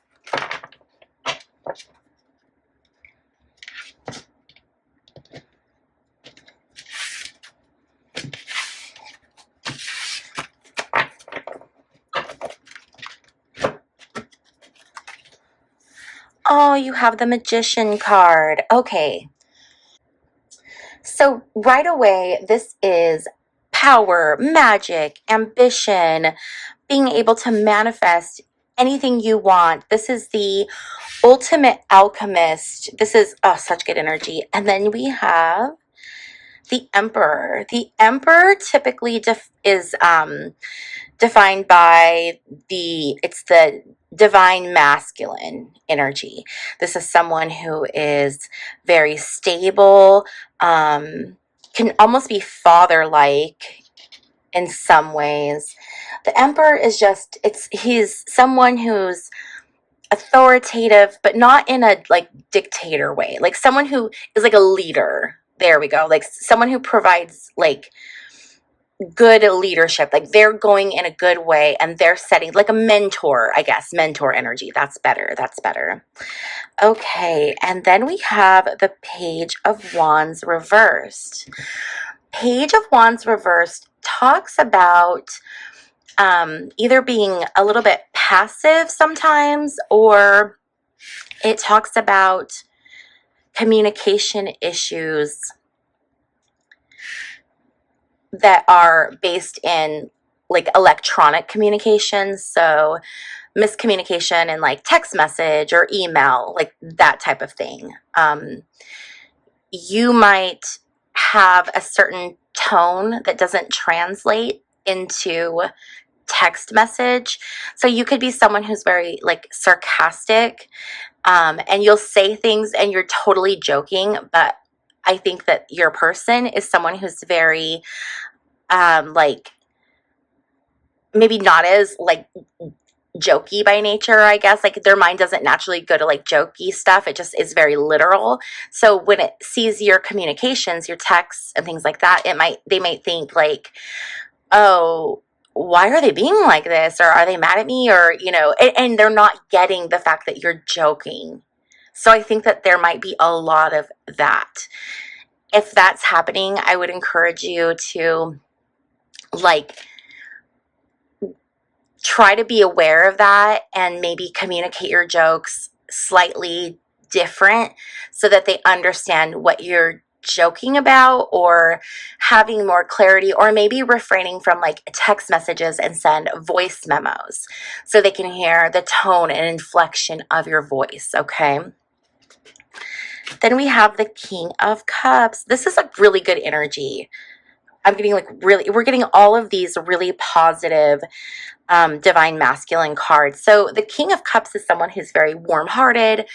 Oh, you have the Magician card. Okay. So right away, this is power, magic, ambition, being able to manifest anything you want. This is the ultimate alchemist. This is such good energy. And then we have the Emperor. The Emperor typically is defined by it's the divine masculine energy. This is someone who is very stable, can almost be father-like in some ways. The Emperor is he's someone who's authoritative, but not in a like dictator way. Like someone who is like a leader. There we go. Like someone who provides like good leadership, like they're going in a good way and they're setting like a mentor, I guess, mentor energy. That's better. That's better. Okay, and then we have the Page of Wands reversed. Page of Wands reversed talks about either being a little bit passive sometimes, or it talks about communication issues that are based in like electronic communications. So miscommunication in like text message or email, like that type of thing. You might have a certain tone that doesn't translate into text message. So you could be someone who's very like sarcastic, and you'll say things and you're totally joking, but I think that your person is someone who's very like maybe not as like jokey by nature, I guess. Like their mind doesn't naturally go to like jokey stuff. It just is very literal. So when it sees your communications, your texts and things like that, they might think like, oh, why are they being like this? Or are they mad at me? Or, and they're not getting the fact that you're joking. So I think that there might be a lot of that. If that's happening, I would encourage you to like try to be aware of that and maybe communicate your jokes slightly different so that they understand what you're joking about, or having more clarity, or maybe refraining from like text messages and send voice memos so they can hear the tone and inflection of your voice. Okay. Then we have the King of Cups. This is a really good energy. I'm getting we're getting all of these really positive divine masculine cards. So the King of Cups is someone who's very warm-hearted,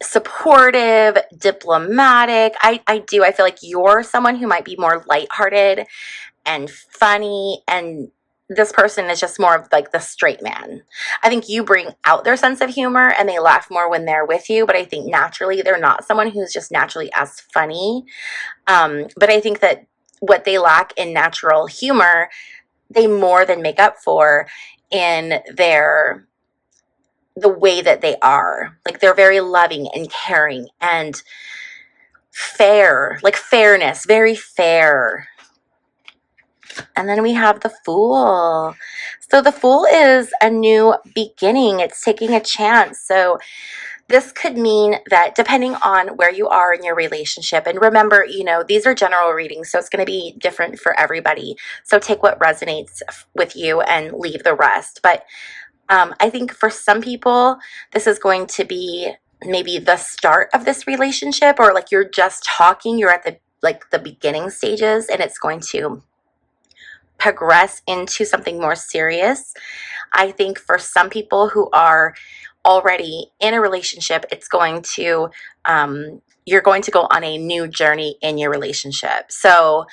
supportive, diplomatic. I feel like you're someone who might be more lighthearted and funny, and this person is just more of like the straight man. I think you bring out their sense of humor and they laugh more when they're with you, but I think naturally they're not someone who's just naturally as funny. But I think that what they lack in natural humor, they more than make up for in the way that they are. Like they're very loving and caring and fair, like fairness, very fair. And then we have the Fool. So the Fool is a new beginning. It's taking a chance. So this could mean that depending on where you are in your relationship, and remember, these are general readings, so it's going to be different for everybody. So take what resonates with you and leave the rest. But I think for some people, this is going to be maybe the start of this relationship, or like you're just talking, you're at the beginning stages, and it's going to progress into something more serious. I think for some people who are already in a relationship, it's going to you're going to go on a new journey in your relationship. So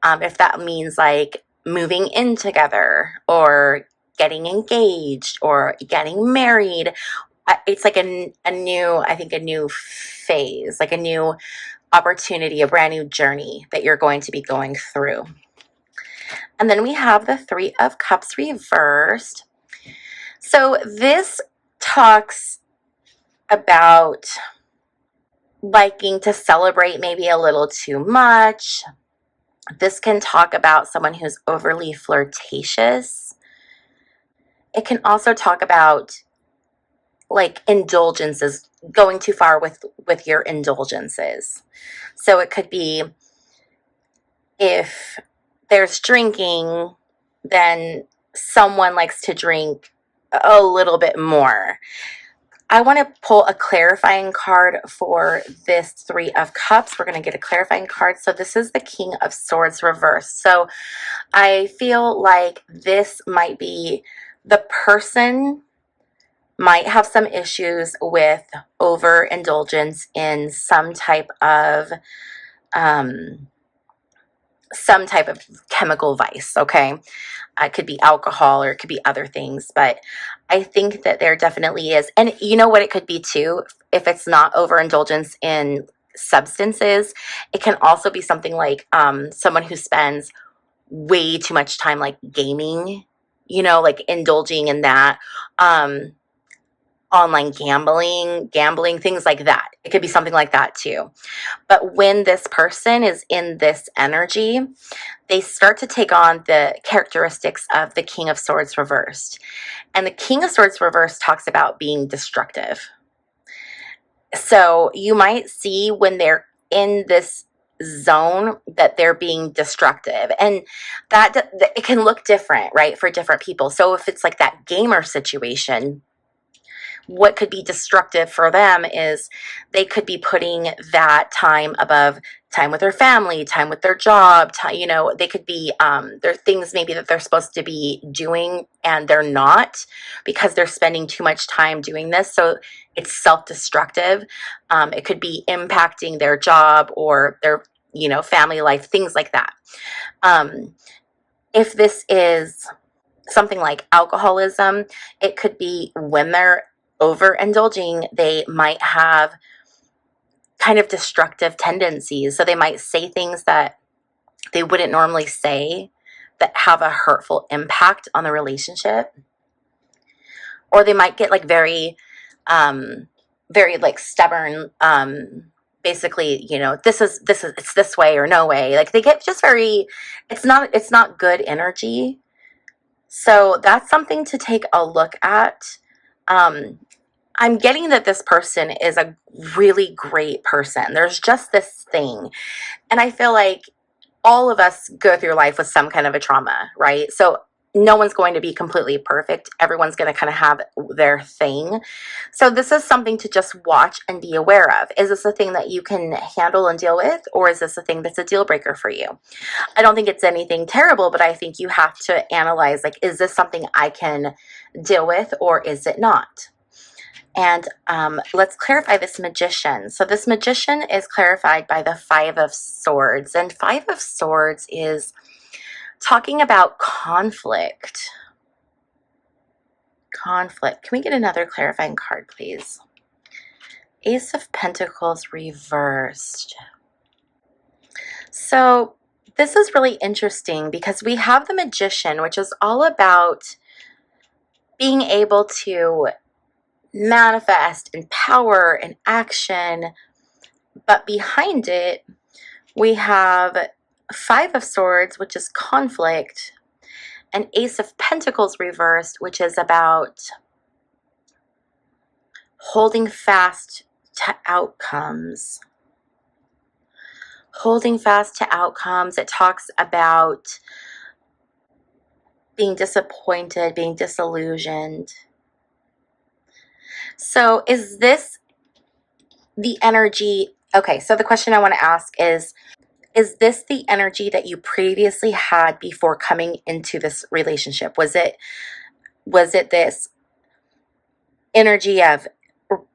if that means like moving in together, or getting engaged, or getting married, it's like a new phase, like a new opportunity, a brand new journey that you're going to be going through. And then we have the Three of Cups reversed. So this talks about liking to celebrate maybe a little too much. This can talk about someone who's overly flirtatious. It can also talk about like indulgences, going too far with your indulgences. So it could be if there's drinking, then someone likes to drink a little bit more. I want to pull a clarifying card for this Three of Cups. We're going to get a clarifying card. So this is the King of Swords reversed. So I feel like this might be the person might have some issues with overindulgence in some type of chemical vice, okay? It could be alcohol, or it could be other things, but I think that there definitely is. And you know what it could be too? If it's not overindulgence in substances, it can also be something like someone who spends way too much time like gaming, like indulging in that. Online gambling, things like that. It could be something like that too. But when this person is in this energy, they start to take on the characteristics of the King of Swords reversed. And the King of Swords reversed talks about being destructive. So you might see when they're in this zone that they're being destructive, and that it can look different, right, for different people. So if it's like that gamer situation, what could be destructive for them is they could be putting that time above time with their family, time with their job, they could be, there are things maybe that they're supposed to be doing and they're not because they're spending too much time doing this. So it's self-destructive. It could be impacting their job or their, family life, things like that. If this is something like alcoholism, it could be when they're overindulging, they might have kind of destructive tendencies. So they might say things that they wouldn't normally say that have a hurtful impact on the relationship. Or they might get like very like stubborn, basically, it's this way or no way. Like they get just very, it's not good energy. So that's something to take a look at. I'm getting that this person is a really great person. There's just this thing. And I feel like all of us go through life with some kind of a trauma, right? So no one's going to be completely perfect. Everyone's going to kind of have their thing. So this is something to just watch and be aware of. Is this a thing that you can handle and deal with? Or is this a thing that's a deal breaker for you? I don't think it's anything terrible, but I think you have to analyze, like, is this something I can deal with or is it not? And let's clarify this magician. So this magician is clarified by the Five of Swords. And Five of Swords is talking about conflict. Conflict. Can we get another clarifying card, please? Ace of Pentacles reversed. So this is really interesting because we have the magician, which is all about being able to manifest and power and action, but behind it we have Five of Swords, which is conflict, and Ace of Pentacles reversed, which is about holding fast to outcomes. Holding fast to outcomes. It talks about being disappointed, being disillusioned. So is this the energy? Okay, so the question I want to ask is this the energy that you previously had before coming into this relationship? Was it this energy of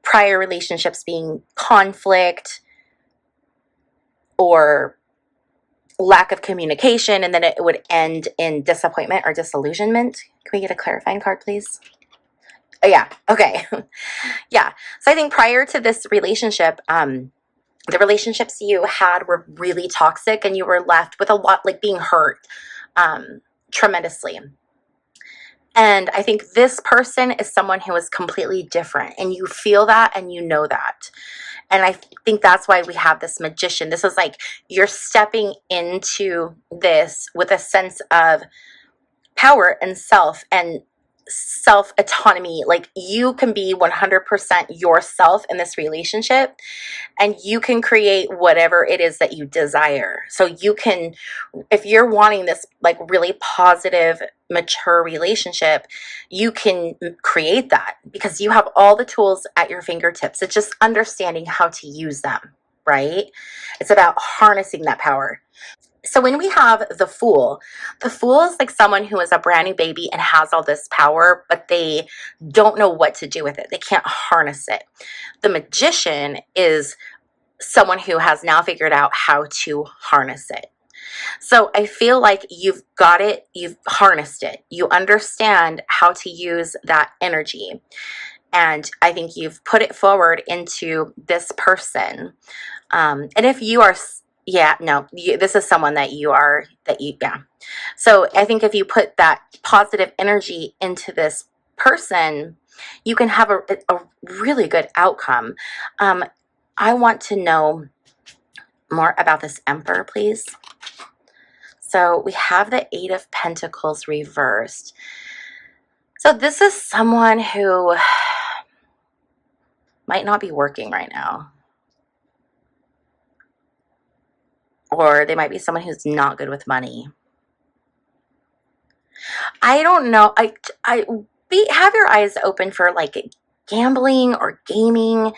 prior relationships being conflict or lack of communication, and then it would end in disappointment or disillusionment? Can we get a clarifying card, please? Oh, yeah. Okay. Yeah. So I think prior to this relationship, the relationships you had were really toxic and you were left with a lot, like being hurt tremendously. And I think this person is someone who is completely different, and you feel that and you know that. And I think that's why we have this magician. This is like you're stepping into this with a sense of power and self-autonomy. Like you can be 100% yourself in this relationship, and you can create whatever it is that you desire. So you can, if you're wanting this like really positive, mature relationship, you can create that because you have all the tools at your fingertips. It's just understanding how to use them, right? It's about harnessing that power. So when we have the Fool is like someone who is a brand new baby and has all this power, but they don't know what to do with it. They can't harness it. The Magician is someone who has now figured out how to harness it. So I feel like you've got it, you've harnessed it, you understand how to use that energy. And I think you've put it forward into this person. And if you are Yeah, no, this is someone that yeah. So I think if you put that positive energy into this person, you can have a really good outcome. I want to know more about this Emperor, please. So we have the Eight of Pentacles reversed. So this is someone who might not be working right now. Or they might be someone who's not good with money. I don't know. Have your eyes open for like gambling or gaming.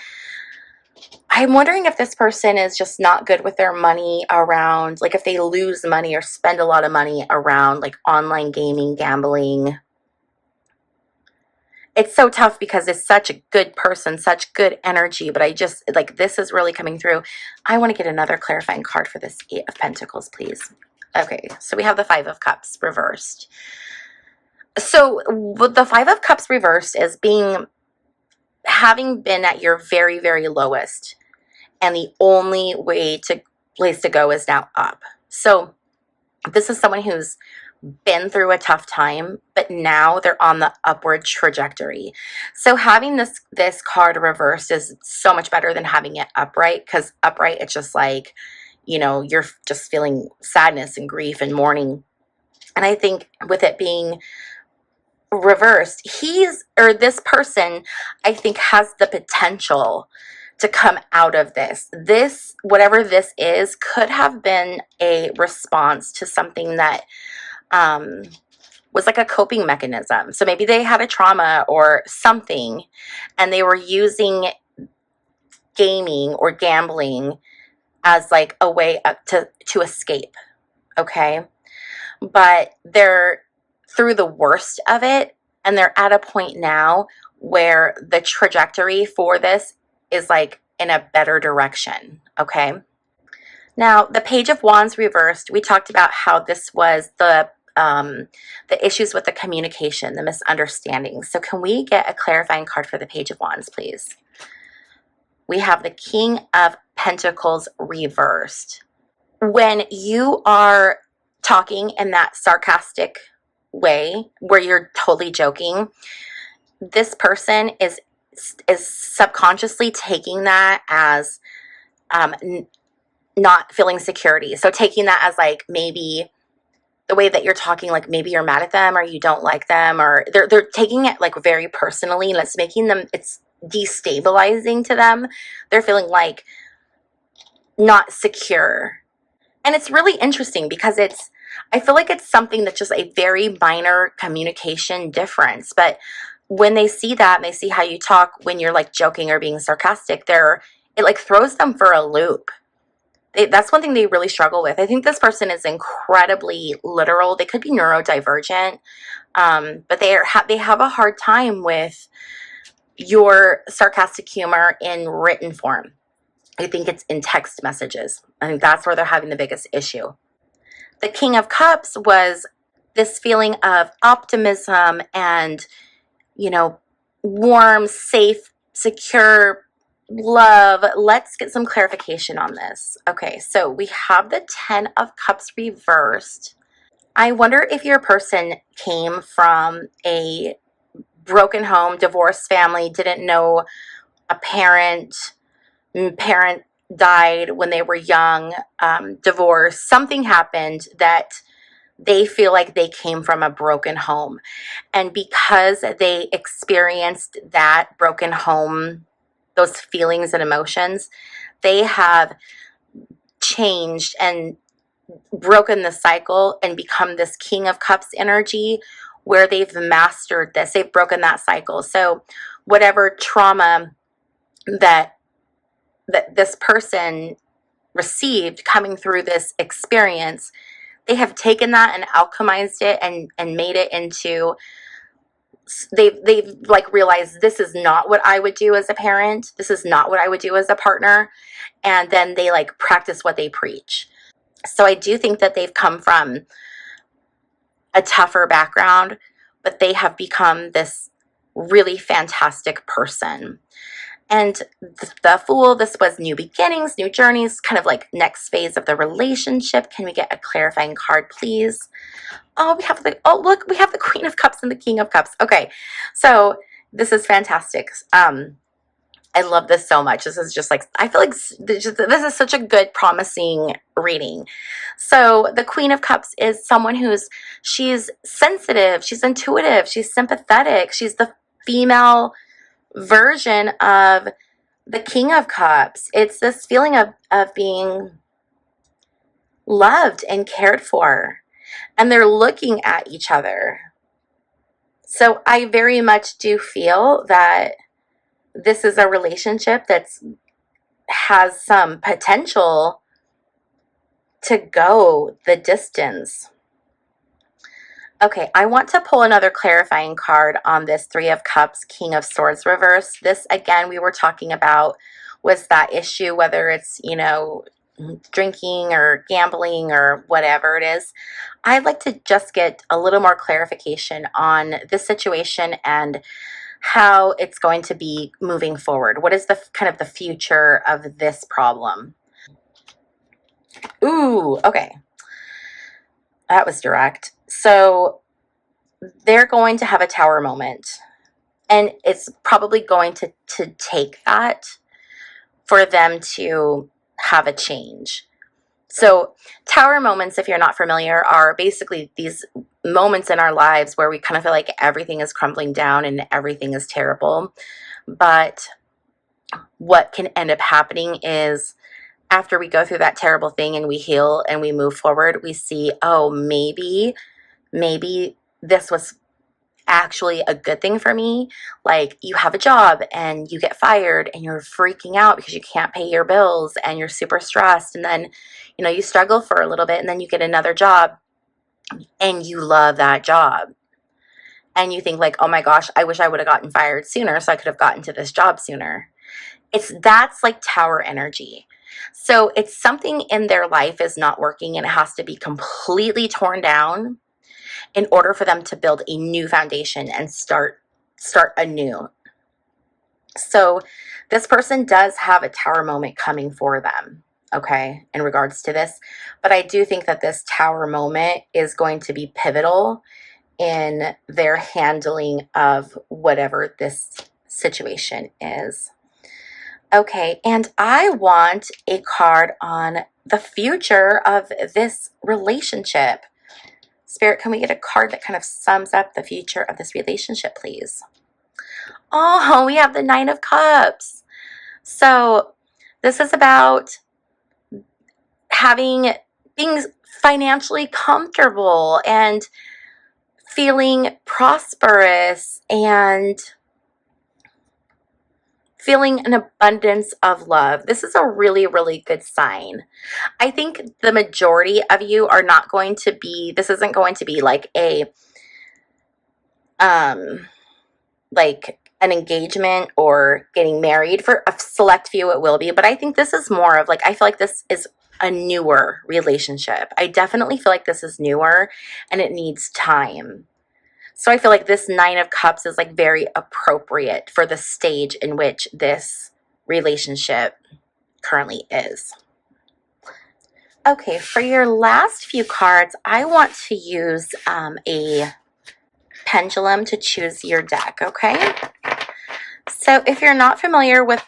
I'm wondering if this person is just not good with their money around, like if they lose money or spend a lot of money around like online gaming, gambling. It's so tough because it's such a good person, such good energy, but I just, like, this is really coming through. I want to get another clarifying card for this Eight of Pentacles, please. Okay, so we have the Five of Cups reversed. So the Five of Cups reversed is having been at your very, very lowest, and the only place to go is now up. So this is someone who's been through a tough time, but now they're on the upward trajectory. So having this card reversed is so much better than having it upright, because upright, it's just like, you're just feeling sadness and grief and mourning. And I think with it being reversed, this person, I think, has the potential to come out of this, whatever this is, could have been a response to something that was like a coping mechanism. So maybe they had a trauma or something, and they were using gaming or gambling as like a way up to escape. Okay. But they're through the worst of it, and they're at a point now where the trajectory for this is like in a better direction. Okay. Now, the Page of Wands reversed, we talked about how this was the issues with the communication, the misunderstandings. So can we get a clarifying card for the Page of Wands, please? We have the King of Pentacles reversed. When you are talking in that sarcastic way where you're totally joking, this person is subconsciously taking that as not feeling security. So taking that as like maybe the way that you're talking, like maybe you're mad at them or you don't like them, or they're taking it like very personally, and it's destabilizing to them. They're feeling like not secure. And it's really interesting because I feel like it's something that's just a very minor communication difference. But when they see that and they see how you talk when you're like joking or being sarcastic, it like throws them for a loop. That's one thing they really struggle with. I think this person is incredibly literal. They could be neurodivergent, but they have a hard time with your sarcastic humor in written form. I think it's in text messages. I think that's where they're having the biggest issue. The King of Cups was this feeling of optimism and, warm, safe, secure love. Let's get some clarification on this. Okay, so we have the Ten of Cups reversed. I wonder if your person came from a broken home, divorced family, didn't know a parent died when they were young, divorce, something happened that they feel like they came from a broken home. And because they experienced that broken home, those feelings and emotions, they have changed and broken the cycle and become this King of Cups energy where they've mastered this. They've broken that cycle. So whatever trauma that this person received coming through this experience, they have taken that and alchemized it and made it into, they've like realized this is not what I would do as a parent. This is not what I would do as a partner. And then they like practice what they preach. So I do think that they've come from a tougher background, but they have become this really fantastic person. And the Fool, this was new beginnings, new journeys, kind of like next phase of the relationship. Can we get a clarifying card, please? Oh, look, we have the Queen of Cups and the King of Cups. Okay, so this is fantastic. I love this so much. This is just like, I feel like this is such a good, promising reading. So the Queen of Cups is someone she's sensitive, she's intuitive, she's sympathetic, she's the female version of the King of Cups. It's this feeling of being loved and cared for, and they're looking at each other. So I very much do feel that this is a relationship that's has some potential to go the distance. Okay, I want to pull another clarifying card on this Three of Cups, King of Swords reverse. This, again, we were talking about was that issue, whether it's, drinking or gambling or whatever it is. I'd like to just get a little more clarification on this situation and how it's going to be moving forward. What is the kind of the future of this problem? Ooh, okay. That was direct. So they're going to have a tower moment, and it's probably going to take that for them to have a change. So tower moments, if you're not familiar, are basically these moments in our lives where we kind of feel like everything is crumbling down and everything is terrible. But what can end up happening is after we go through that terrible thing and we heal and we move forward, we see, oh, maybe this was actually a good thing for me. Like, you have a job and you get fired and you're freaking out because you can't pay your bills and you're super stressed, and then you struggle for a little bit, and then you get another job and you love that job and you think like, oh my gosh, I wish I would have gotten fired sooner so I could have gotten to this job sooner. That's like tower energy. So it's something in their life is not working and it has to be completely torn down in order for them to build a new foundation and start anew. So this person does have a tower moment coming for them, okay, in regards to this. But I do think that this tower moment is going to be pivotal in their handling of whatever this situation is. Okay, and I want a card on the future of this relationship. Spirit, can we get a card that kind of sums up the future of this relationship, please? Oh, we have the Nine of Cups. So this is about being financially comfortable and feeling prosperous and feeling an abundance of love. This is a really, really good sign. I think the majority of you are not going to be, this isn't going to be like like an engagement or getting married. For a select few it will be, but I think this is more of like, I feel like this is a newer relationship. I definitely feel like this is newer and it needs time. So I feel like this Nine of Cups is like very appropriate for the stage in which this relationship currently is. Okay, for your last few cards, I want to use a pendulum to choose your deck, okay? So if you're not familiar with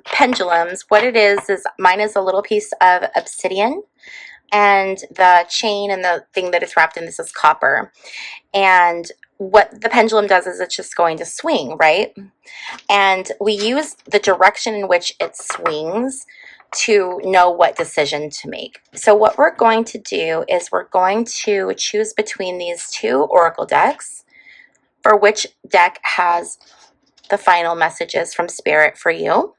pendulums, what it is mine is a little piece of obsidian, and the chain and the thing that it's wrapped in, this is copper. And what the pendulum does is it's just going to swing, right? And we use the direction in which it swings to know what decision to make. So what we're going to do is we're going to choose between these two oracle decks for which deck has the final messages from Spirit for you.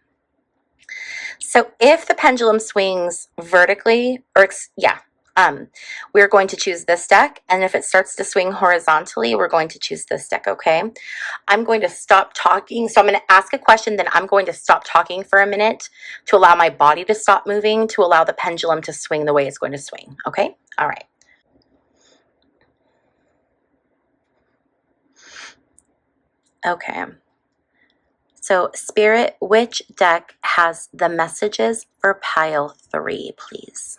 So if the pendulum swings vertically, we're going to choose this deck, and if it starts to swing horizontally, we're going to choose this deck, okay? I'm going to stop talking, so I'm going to ask a question, then I'm going to stop talking for a minute to allow my body to stop moving, to allow the pendulum to swing the way it's going to swing, okay? All right. Okay. So Spirit, which deck has the messages for pile 3, please?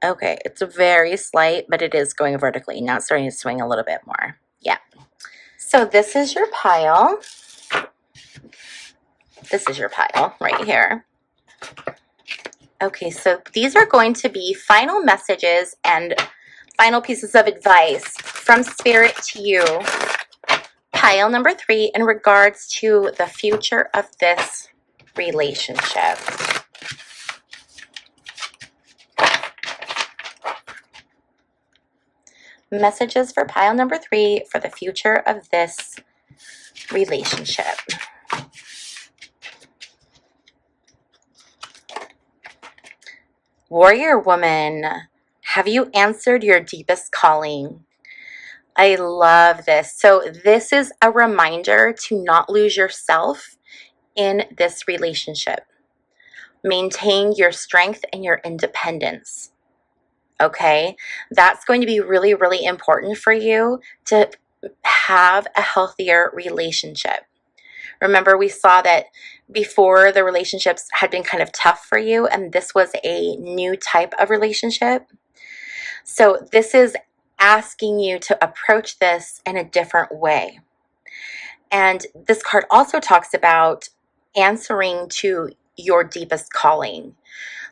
Okay, it's very slight, but it is going vertically. Now it's starting to swing a little bit more. Yeah. So this is your pile. This is your pile right here. Okay, so these are going to be final messages and final pieces of advice from Spirit to you. Pile number 3 in regards to the future of this relationship. Messages for pile number 3 for the future of this relationship. Warrior woman, have you answered your deepest calling? I love this. So this is a reminder to not lose yourself in this relationship. Maintain your strength and your independence. Okay, that's going to be really, really important for you to have a healthier relationship. Remember, we saw that before the relationships had been kind of tough for you, and this was a new type of relationship. So this is asking you to approach this in a different way. And this card also talks about answering to your deepest calling.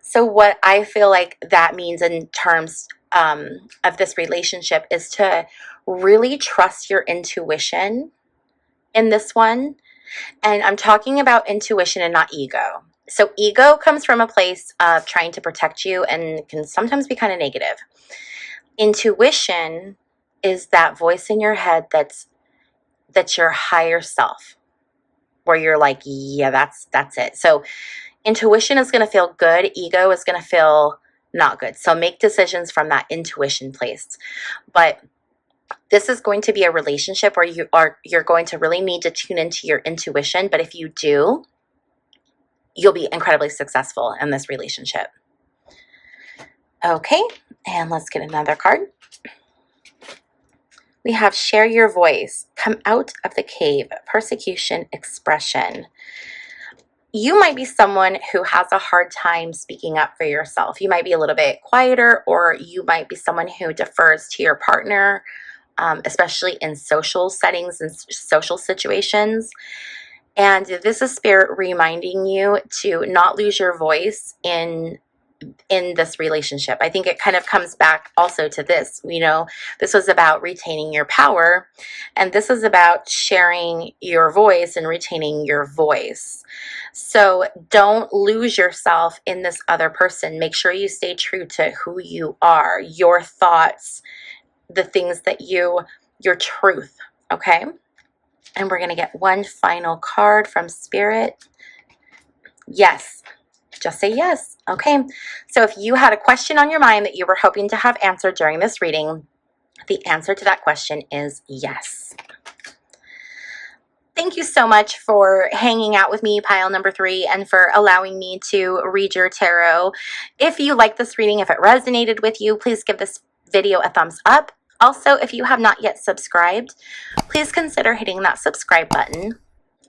So what I feel like that means in terms of this relationship is to really trust your intuition in this one. And I'm talking about intuition and not ego. So ego comes from a place of trying to protect you and can sometimes be kind of negative. Intuition is that voice in your head that's your higher self, where you're like, yeah, that's it. So intuition is going to feel good. Ego is going to feel not good. So make decisions from that intuition place. But this is going to be a relationship where you're going to really need to tune into your intuition. But if you do, you'll be incredibly successful in this relationship. Okay, and let's get another card. We have share your voice, come out of the cave, persecution, expression. You might be someone who has a hard time speaking up for yourself. You might be a little bit quieter, or you might be someone who defers to your partner, especially in social settings and social situations. And this is Spirit reminding you to not lose your voice in this relationship. I think it kind of comes back also to this, this was about retaining your power, and this is about sharing your voice and retaining your voice. So don't lose yourself in this other person. Make sure you stay true to who you are, your thoughts, the things that your truth, okay? And we're going to get one final card from Spirit. Yes. Just say yes. Okay. So if you had a question on your mind that you were hoping to have answered during this reading, the answer to that question is yes. Thank you so much for hanging out with me, pile number 3, and for allowing me to read your tarot. If you like this reading, if it resonated with you, please give this video a thumbs up. Also, if you have not yet subscribed, please consider hitting that subscribe button.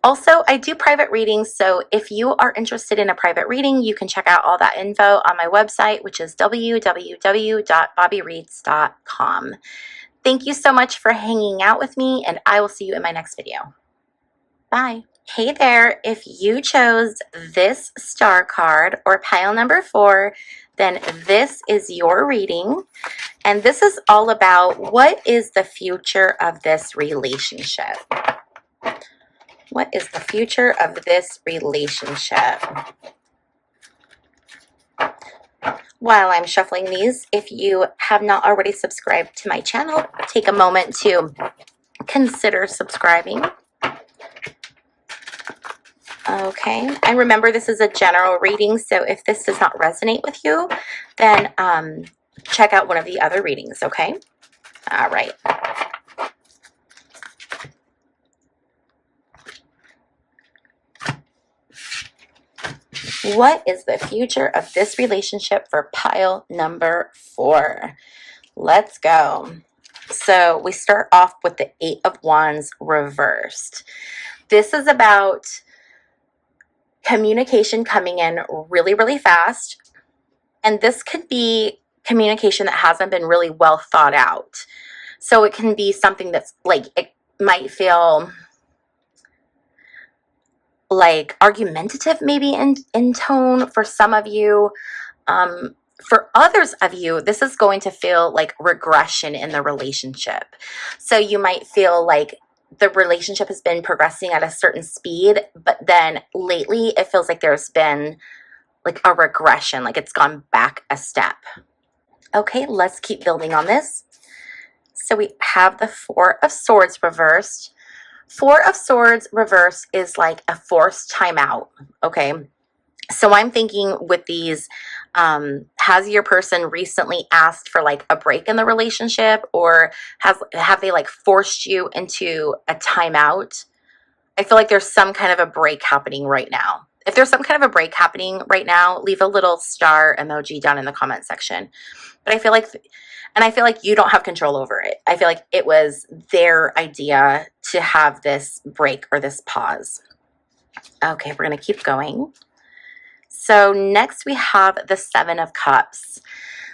Also, I do private readings, so if you are interested in a private reading, you can check out all that info on my website, which is www.bobbiereads.com. Thank you so much for hanging out with me, and I will see you in my next video. Bye. Hey there, if you chose this star card or pile number 4, then this is your reading. And this is all about what is the future of this relationship. What is the future of this relationship? While I'm shuffling these, if you have not already subscribed to my channel, take a moment to consider subscribing. Okay, and remember, this is a general reading, so if this does not resonate with you, then check out one of the other readings, okay? All right. What is the future of this relationship for pile number 4? Let's go. So we start off with the 8 of Wands reversed. This is about communication coming in really, really fast. And this could be communication that hasn't been really well thought out. So it can be something that's like, it might feel like argumentative maybe in tone for some of you. For others of you, this is going to feel like regression in the relationship. So you might feel like the relationship has been progressing at a certain speed, but then lately it feels like there's been like a regression, like it's gone back a step. Okay, let's keep building on this. So we have the 4 of Swords reversed. 4 of Swords reversed is like a forced timeout, okay? So I'm thinking with these, has your person recently asked for like a break in the relationship, or have they like forced you into a timeout? I feel like there's some kind of a break happening right now. If there's some kind of a break happening right now, leave a little star emoji down in the comment section. But I feel like, and I feel like you don't have control over it. I feel like it was their idea to have this break or this pause. Okay, we're going to keep going. So next we have the 7 of Cups.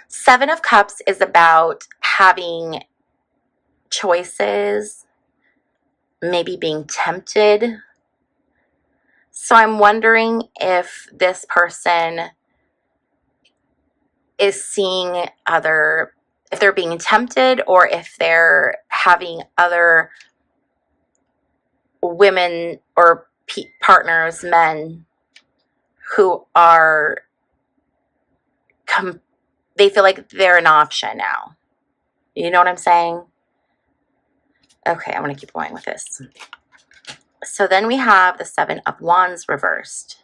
7 of Cups is about having choices, maybe being tempted. So I'm wondering if this person is seeing if they're being tempted, or if they're having other women or partners, men, who are, they feel like they're an option now. You know what I'm saying? Okay, I'm going to keep going with this. So then we have the 7 of Wands reversed.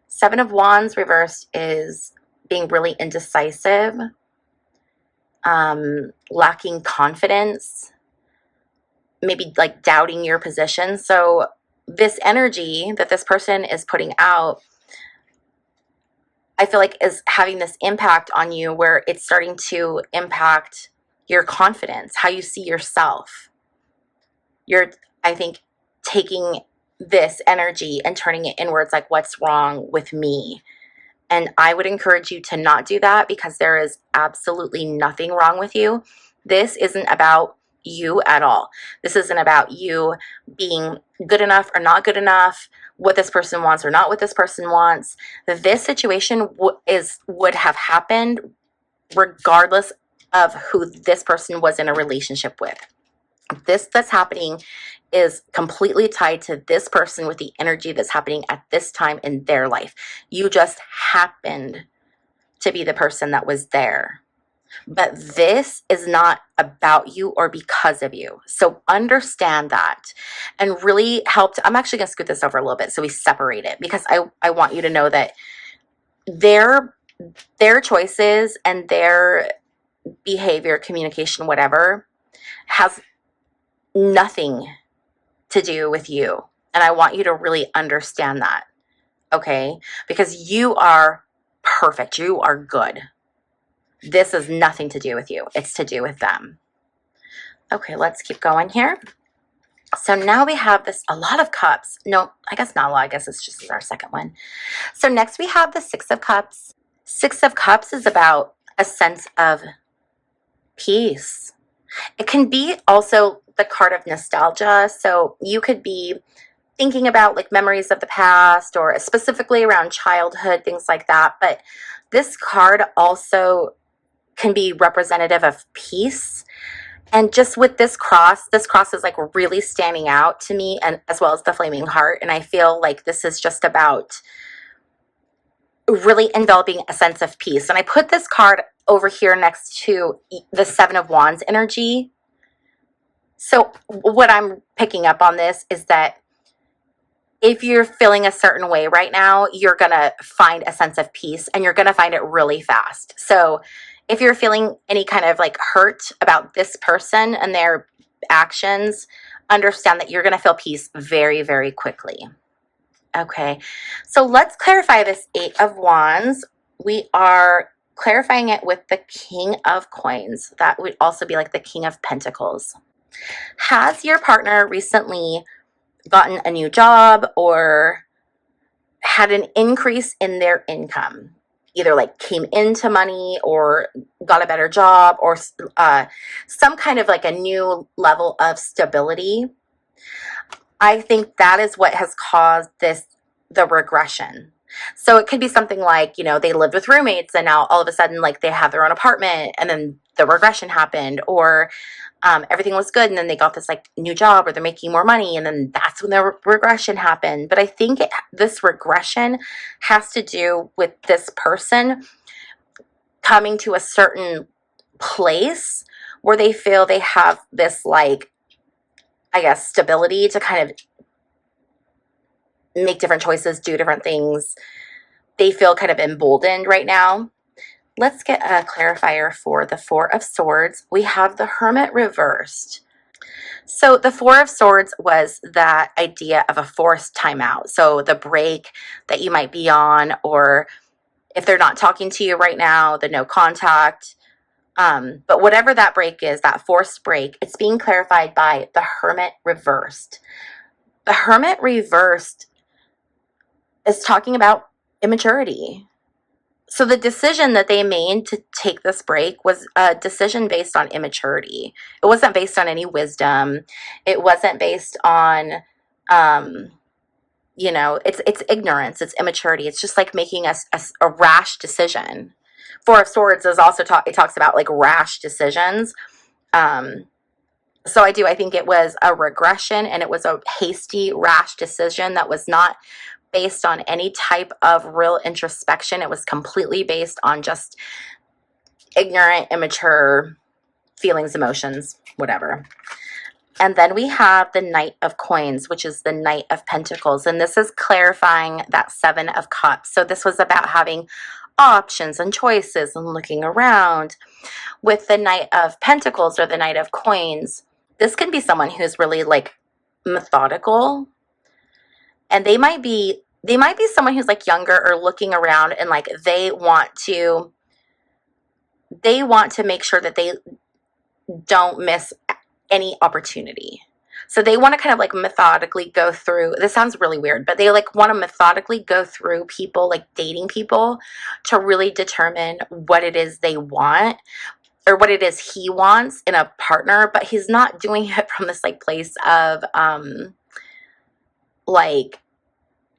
7 of Wands reversed is being really indecisive, lacking confidence, maybe like doubting your position. So this energy that this person is putting out, I feel like is having this impact on you, where it's starting to impact your confidence, how you see yourself. You're, I think, taking this energy and turning it inwards, like, what's wrong with me? And I would encourage you to not do that, because there is absolutely nothing wrong with you. This isn't about you at all. This isn't about you being good enough or not good enough, what this person wants or not what this person wants. This situation would have happened regardless of who this person was in a relationship with. This that's happening is completely tied to this person with the energy that's happening at this time in their life. You just happened to be the person that was there. But this is not about you or because of you. So understand that, and really help I'm actually going to scoot this over a little bit so we separate it, because I want you to know that their choices and their behavior, communication, whatever, has nothing to do with you. And I want you to really understand that, okay? Because you are perfect. You are good. This has nothing to do with you. It's to do with them. Okay, let's keep going here. So now we have this, a lot of cups. No, I guess not a lot. I guess it's just our second one. So next we have the 6 of Cups. 6 of Cups is about a sense of peace. It can be also the card of nostalgia. So you could be thinking about like memories of the past, or specifically around childhood, things like that. But this card also can be representative of peace. And just with this cross is like really standing out to me, and as well as the flaming heart. And I feel like this is just about really enveloping a sense of peace. And I put this card over here next to the 7 of Wands energy. So what I'm picking up on this is that if you're feeling a certain way right now, you're going to find a sense of peace, and you're going to find it really fast. So if you're feeling any kind of like hurt about this person and their actions, understand that you're going to feel peace very, very quickly. Okay, so let's clarify this Eight of Wands. We are clarifying it with the King of Coins. That would also be like the King of Pentacles. Has your partner recently gotten a new job or had an increase in their income? Either like came into money or got a better job or some kind of like a new level of stability. I think that is what has caused the regression. So it could be something like, they lived with roommates and now all of a sudden like they have their own apartment and then the regression happened, or everything was good and then they got this like new job or they're making more money and then that's when the regression happened. But I think this regression has to do with this person coming to a certain place where they feel they have this like, I guess, stability to kind of make different choices, do different things. They feel kind of emboldened right now. Let's get a clarifier for the Four of Swords. We have the Hermit reversed. So the Four of Swords was that idea of a forced timeout. So the break that you might be on, or if they're not talking to you right now, the no contact. But whatever that break is, that forced break, it's being clarified by the Hermit reversed. The Hermit reversed is talking about immaturity. So the decision that they made to take this break was a decision based on immaturity. It wasn't based on any wisdom. It wasn't based on, it's ignorance. It's immaturity. It's just like making a rash decision. Four of Swords is also it talks about like rash decisions. So I think it was a regression and it was a hasty, rash decision that was not based on any type of real introspection. It was completely based on just ignorant, immature feelings, emotions, whatever. And then we have the Knight of Coins, which is the Knight of Pentacles. And this is clarifying that Seven of Cups. So this was about having options and choices and looking around. With the Knight of Pentacles or the Knight of Coins, this can be someone who's really like methodical. And they might be someone who's like younger or looking around and like they want to make sure that they don't miss any opportunity. So they want to kind of like methodically go through, this sounds really weird, but they like want to methodically go through people, like dating people, to really determine what it is they want or what it is he wants in a partner. But he's not doing it from this like place of like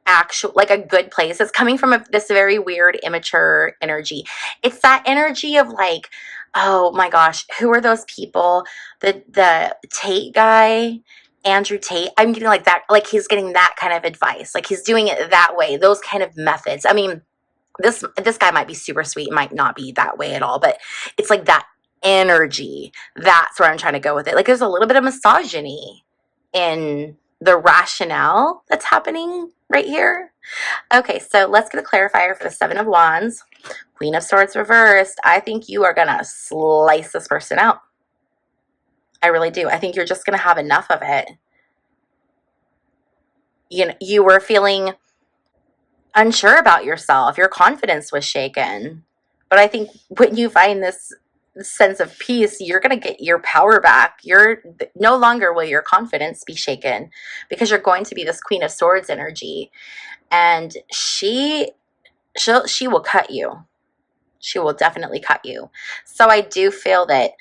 actual, like a good place. It's coming from this very weird, immature energy. It's that energy of like, oh my gosh, who are those people? The Tate guy, Andrew Tate. I'm getting like that, like he's getting that kind of advice. Like he's doing it that way, those kind of methods. I mean, this guy might be super sweet, might not be that way at all, but it's like that energy. That's where I'm trying to go with it. Like there's a little bit of misogyny in the rationale that's happening right here. Okay, so let's get a clarifier for the Seven of Wands. Queen of Swords reversed. I think you are going to slice this person out. I really do. I think you're just going to have enough of it. You were feeling unsure about yourself. Your confidence was shaken. But I think when you find this sense of peace, you're going to get your power back. No longer will your confidence be shaken because you're going to be this Queen of Swords energy. And she will cut you. She will definitely cut you. So I do feel that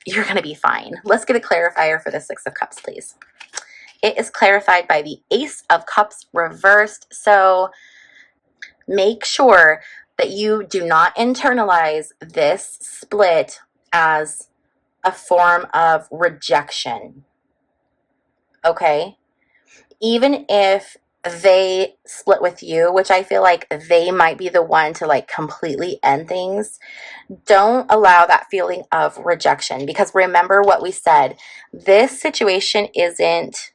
you're going to be fine. Let's get a clarifier for the Six of Cups, please. It is clarified by the Ace of Cups reversed. So make sure that you do not internalize this split as a form of rejection. Okay? Even if they split with you, which I feel like they might be the one to like completely end things, don't allow that feeling of rejection, because remember what we said, this situation isn't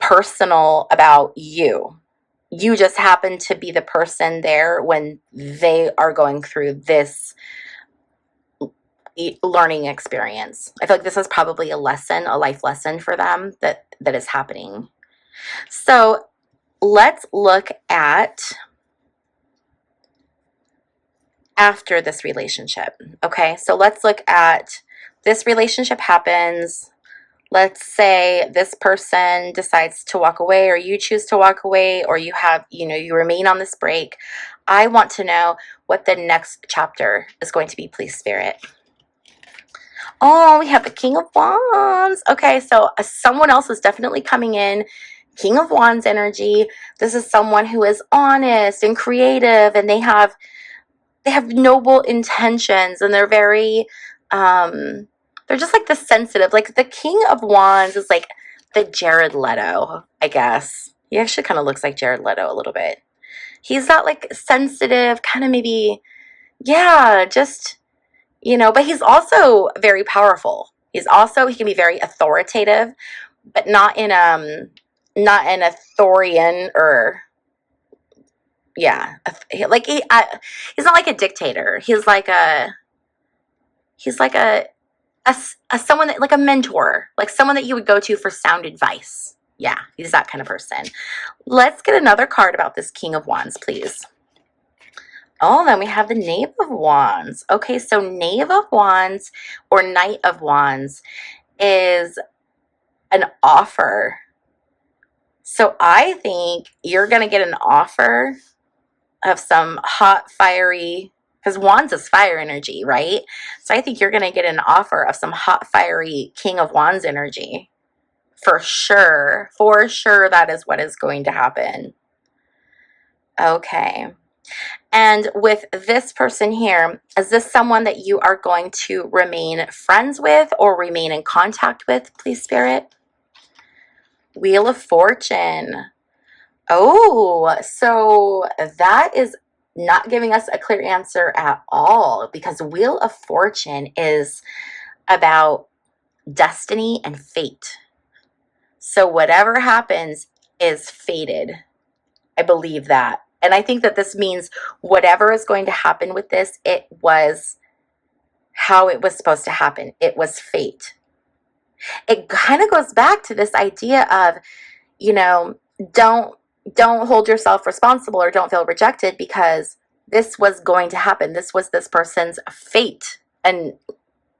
personal about you. You just happen to be the person there when they are going through this learning experience. I feel like this is probably a life lesson for them that is happening. So let's look at after this relationship. Okay, so let's look at this relationship happens. Let's say this person decides to walk away, or you choose to walk away, or you have, you remain on this break. I want to know what the next chapter is going to be, please, Spirit. Oh, we have the King of Wands. Okay, so someone else is definitely coming in. King of Wands energy. This is someone who is honest and creative, and they have noble intentions, and they're very they're just like the sensitive, like the King of Wands is like the Jared Leto, I guess. He actually kind of looks like Jared Leto a little bit. He's that like sensitive kind of, maybe, yeah, just, but he's also very powerful. He can be very authoritative, but not in an authorian, or yeah, like he's not like a dictator. He's like a someone that, like a mentor, like someone that you would go to for sound advice. Yeah, he's that kind of person. Let's get another card about this King of Wands, please. Oh, then we have the Knave of Wands. Okay, so Knave of Wands or Knight of Wands is an offer. So I think you're going to get an offer of some hot, fiery, because Wands is fire energy, right? So I think you're going to get an offer of some hot, fiery King of Wands energy. For sure. For sure, that is what is going to happen. Okay. And with this person here, is this someone that you are going to remain friends with or remain in contact with, please, Spirit? Wheel of Fortune. Oh, so that is not giving us a clear answer at all, because Wheel of Fortune is about destiny and fate. So whatever happens is fated. I believe that. And I think that this means whatever is going to happen with this, it was how it was supposed to happen. It was fate. It kind of goes back to this idea of, don't hold yourself responsible or don't feel rejected, because this was going to happen. This was this person's fate. And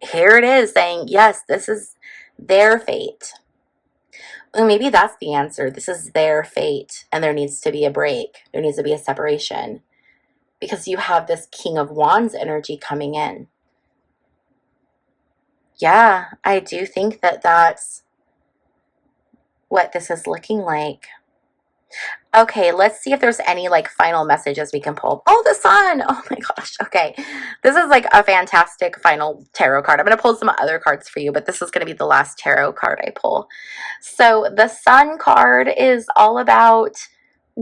here it is saying, yes, this is their fate. Well, maybe that's the answer. This is their fate, and there needs to be a break. There needs to be a separation, because you have this King of Wands energy coming in. Yeah, I do think that that's what this is looking like. Okay, let's see if there's any like final messages we can pull. Oh, the Sun! Oh my gosh. Okay, this is like a fantastic final tarot card. I'm going to pull some other cards for you, but this is going to be the last tarot card I pull. So the Sun card is all about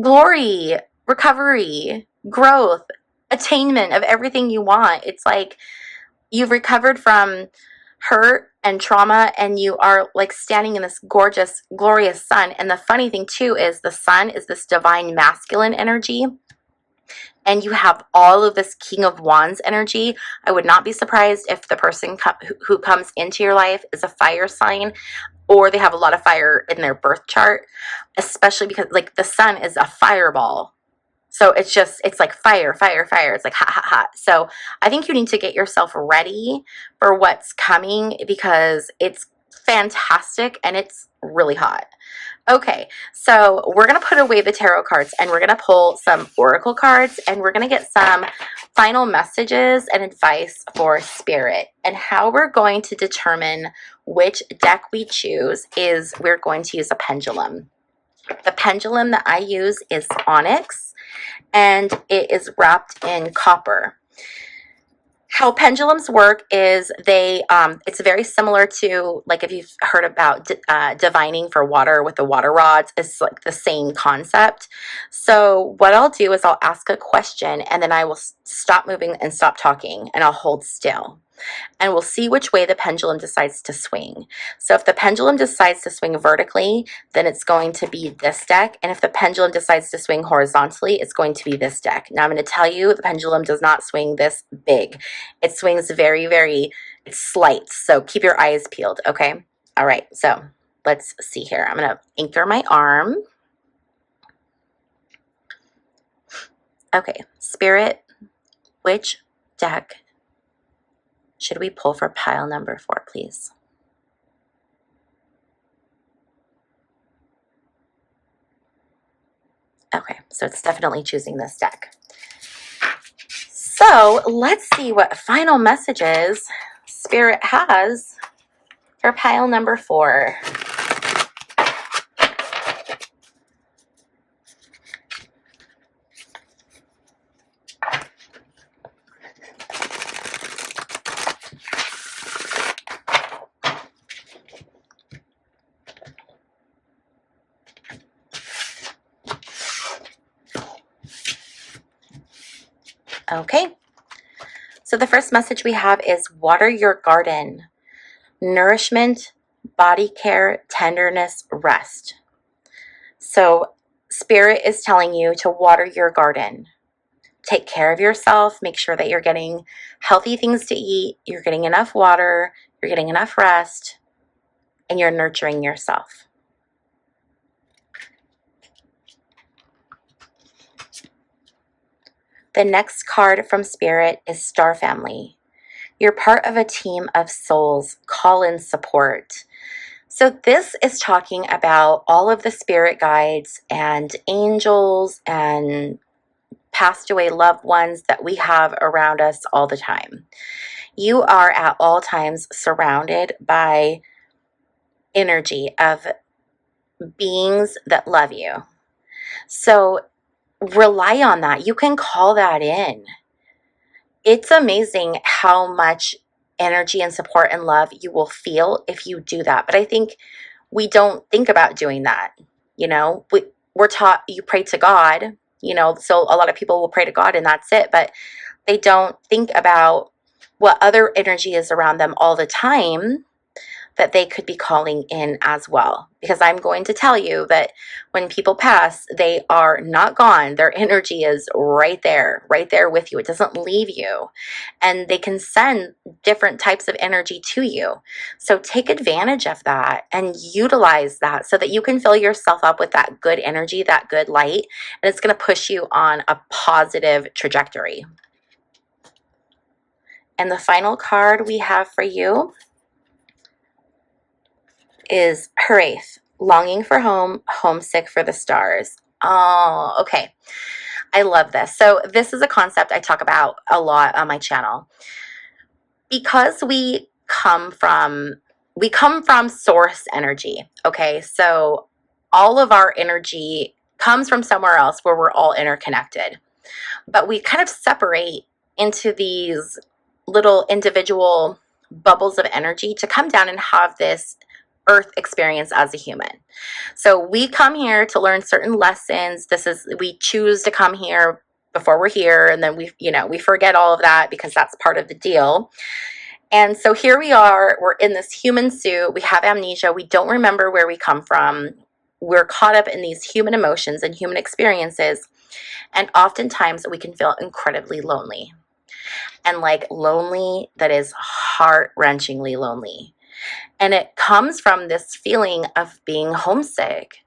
glory, recovery, growth, attainment of everything you want. It's like you've recovered from hurt and trauma, and you are like standing in this gorgeous, glorious sun. And the funny thing too is the sun is this divine masculine energy, and you have all of this King of Wands energy. I would not be surprised if the person who comes into your life is a fire sign, or they have a lot of fire in their birth chart, especially because like the sun is a fireball. So it's like fire, fire, fire. It's like hot, hot, hot. So I think you need to get yourself ready for what's coming, because it's fantastic and it's really hot. Okay, so we're going to put away the tarot cards, and we're going to pull some oracle cards, and we're going to get some final messages and advice for Spirit. And how we're going to determine which deck we choose is we're going to use a pendulum. The pendulum that I use is onyx, and it is wrapped in copper. How pendulums work is it's very similar to, like, if you've heard about divining for water with the water rods. It's like the same concept. So what I'll do is I'll ask a question, and then I will stop moving and stop talking, and I'll hold still. And we'll see which way the pendulum decides to swing. So if the pendulum decides to swing vertically, then it's going to be this deck. And if the pendulum decides to swing horizontally, it's going to be this deck. Now I'm going to tell you, the pendulum does not swing this big. It swings very, very slight. So keep your eyes peeled, okay? All right, so let's see here. I'm going to anchor my arm. Okay, Spirit, which deck should we pull for pile number 4, please? Okay, so it's definitely choosing this deck. So let's see what final messages Spirit has for pile number 4. Okay, so the first message we have is water your garden. Nourishment, body care, tenderness, rest. So Spirit is telling you to water your garden. Take care of yourself. Make sure that you're getting healthy things to eat. You're getting enough water. You're getting enough rest. And you're nurturing yourself. The next card from Spirit is Star Family. You're part of a team of souls. Call in support. So this is talking about all of the spirit guides and angels and passed away loved ones that we have around us all the time. You are at all times surrounded by energy of beings that love you. So rely on that. You can call that in. It's amazing how much energy and support and love you will feel if you do that. But I think we don't think about doing that. You know, we're taught you pray to God, you know, so a lot of people will pray to God and that's it. But they don't think about what other energy is around them all the time that they could be calling in as well. Because I'm going to tell you that when people pass, they are not gone. Their energy is right there with you. It doesn't leave you. And they can send different types of energy to you. So take advantage of that and utilize that so that you can fill yourself up with that good energy, that good light, and it's going to push you on a positive trajectory. And the final card we have for you is Haraith, longing for home, homesick for the stars. Oh, okay. I love this. So this is a concept I talk about a lot on my channel. Because we come from source energy, okay? So all of our energy comes from somewhere else where we're all interconnected. But we kind of separate into these little individual bubbles of energy to come down and have this earth experience as a human. So we come here to learn certain lessons. We choose to come here before we're here, and then we forget all of that because that's part of the deal. And so here we are, we're in this human suit, we have amnesia, we don't remember where we come from. We're caught up in these human emotions and human experiences, and oftentimes we can feel incredibly lonely. And like lonely that is heart-wrenchingly lonely. And it comes from this feeling of being homesick.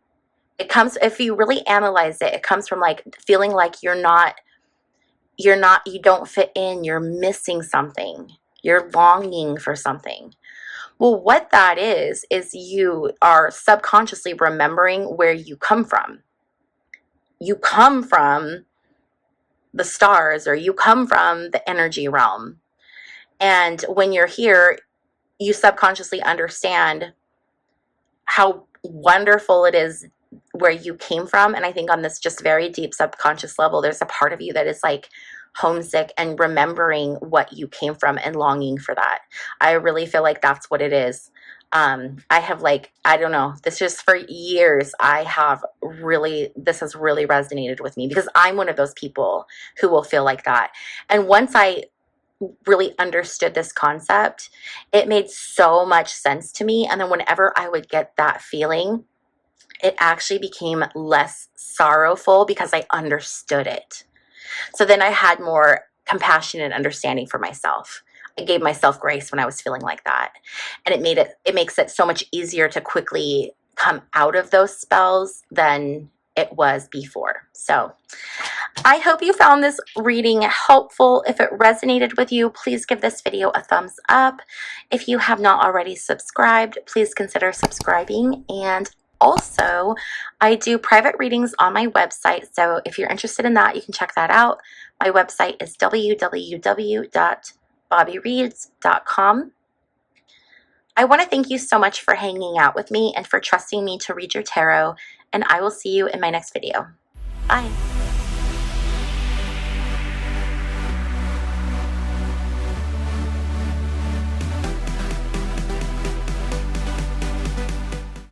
It comes, if you really analyze it, it comes from like feeling like you don't fit in, you're missing something. You're longing for something. Well, what that is you are subconsciously remembering where you come from. You come from the stars, or you come from the energy realm. And when you're here, you subconsciously understand how wonderful it is where you came from. And I think on this just very deep subconscious level, there's a part of you that is like homesick and remembering what you came from and longing for that. I really feel like that's what it is. I have I don't know, this just for years, this has really resonated with me because I'm one of those people who will feel like that. And once I really understood this concept, it made so much sense to me. And then whenever I would get that feeling, it actually became less sorrowful because I understood it. So then I had more compassion and understanding for myself. I gave myself grace when I was feeling like that. And it makes it so much easier to quickly come out of those spells than it was before. So I hope you found this reading helpful. If it resonated with you, please give this video a thumbs up. If you have not already subscribed, please consider subscribing. And also, I do private readings on my website, so if you're interested in that, you can check that out. My website is www.bobbiereads.com. I want to thank you so much for hanging out with me and for trusting me to read your tarot, and I will see you in my next video. Bye.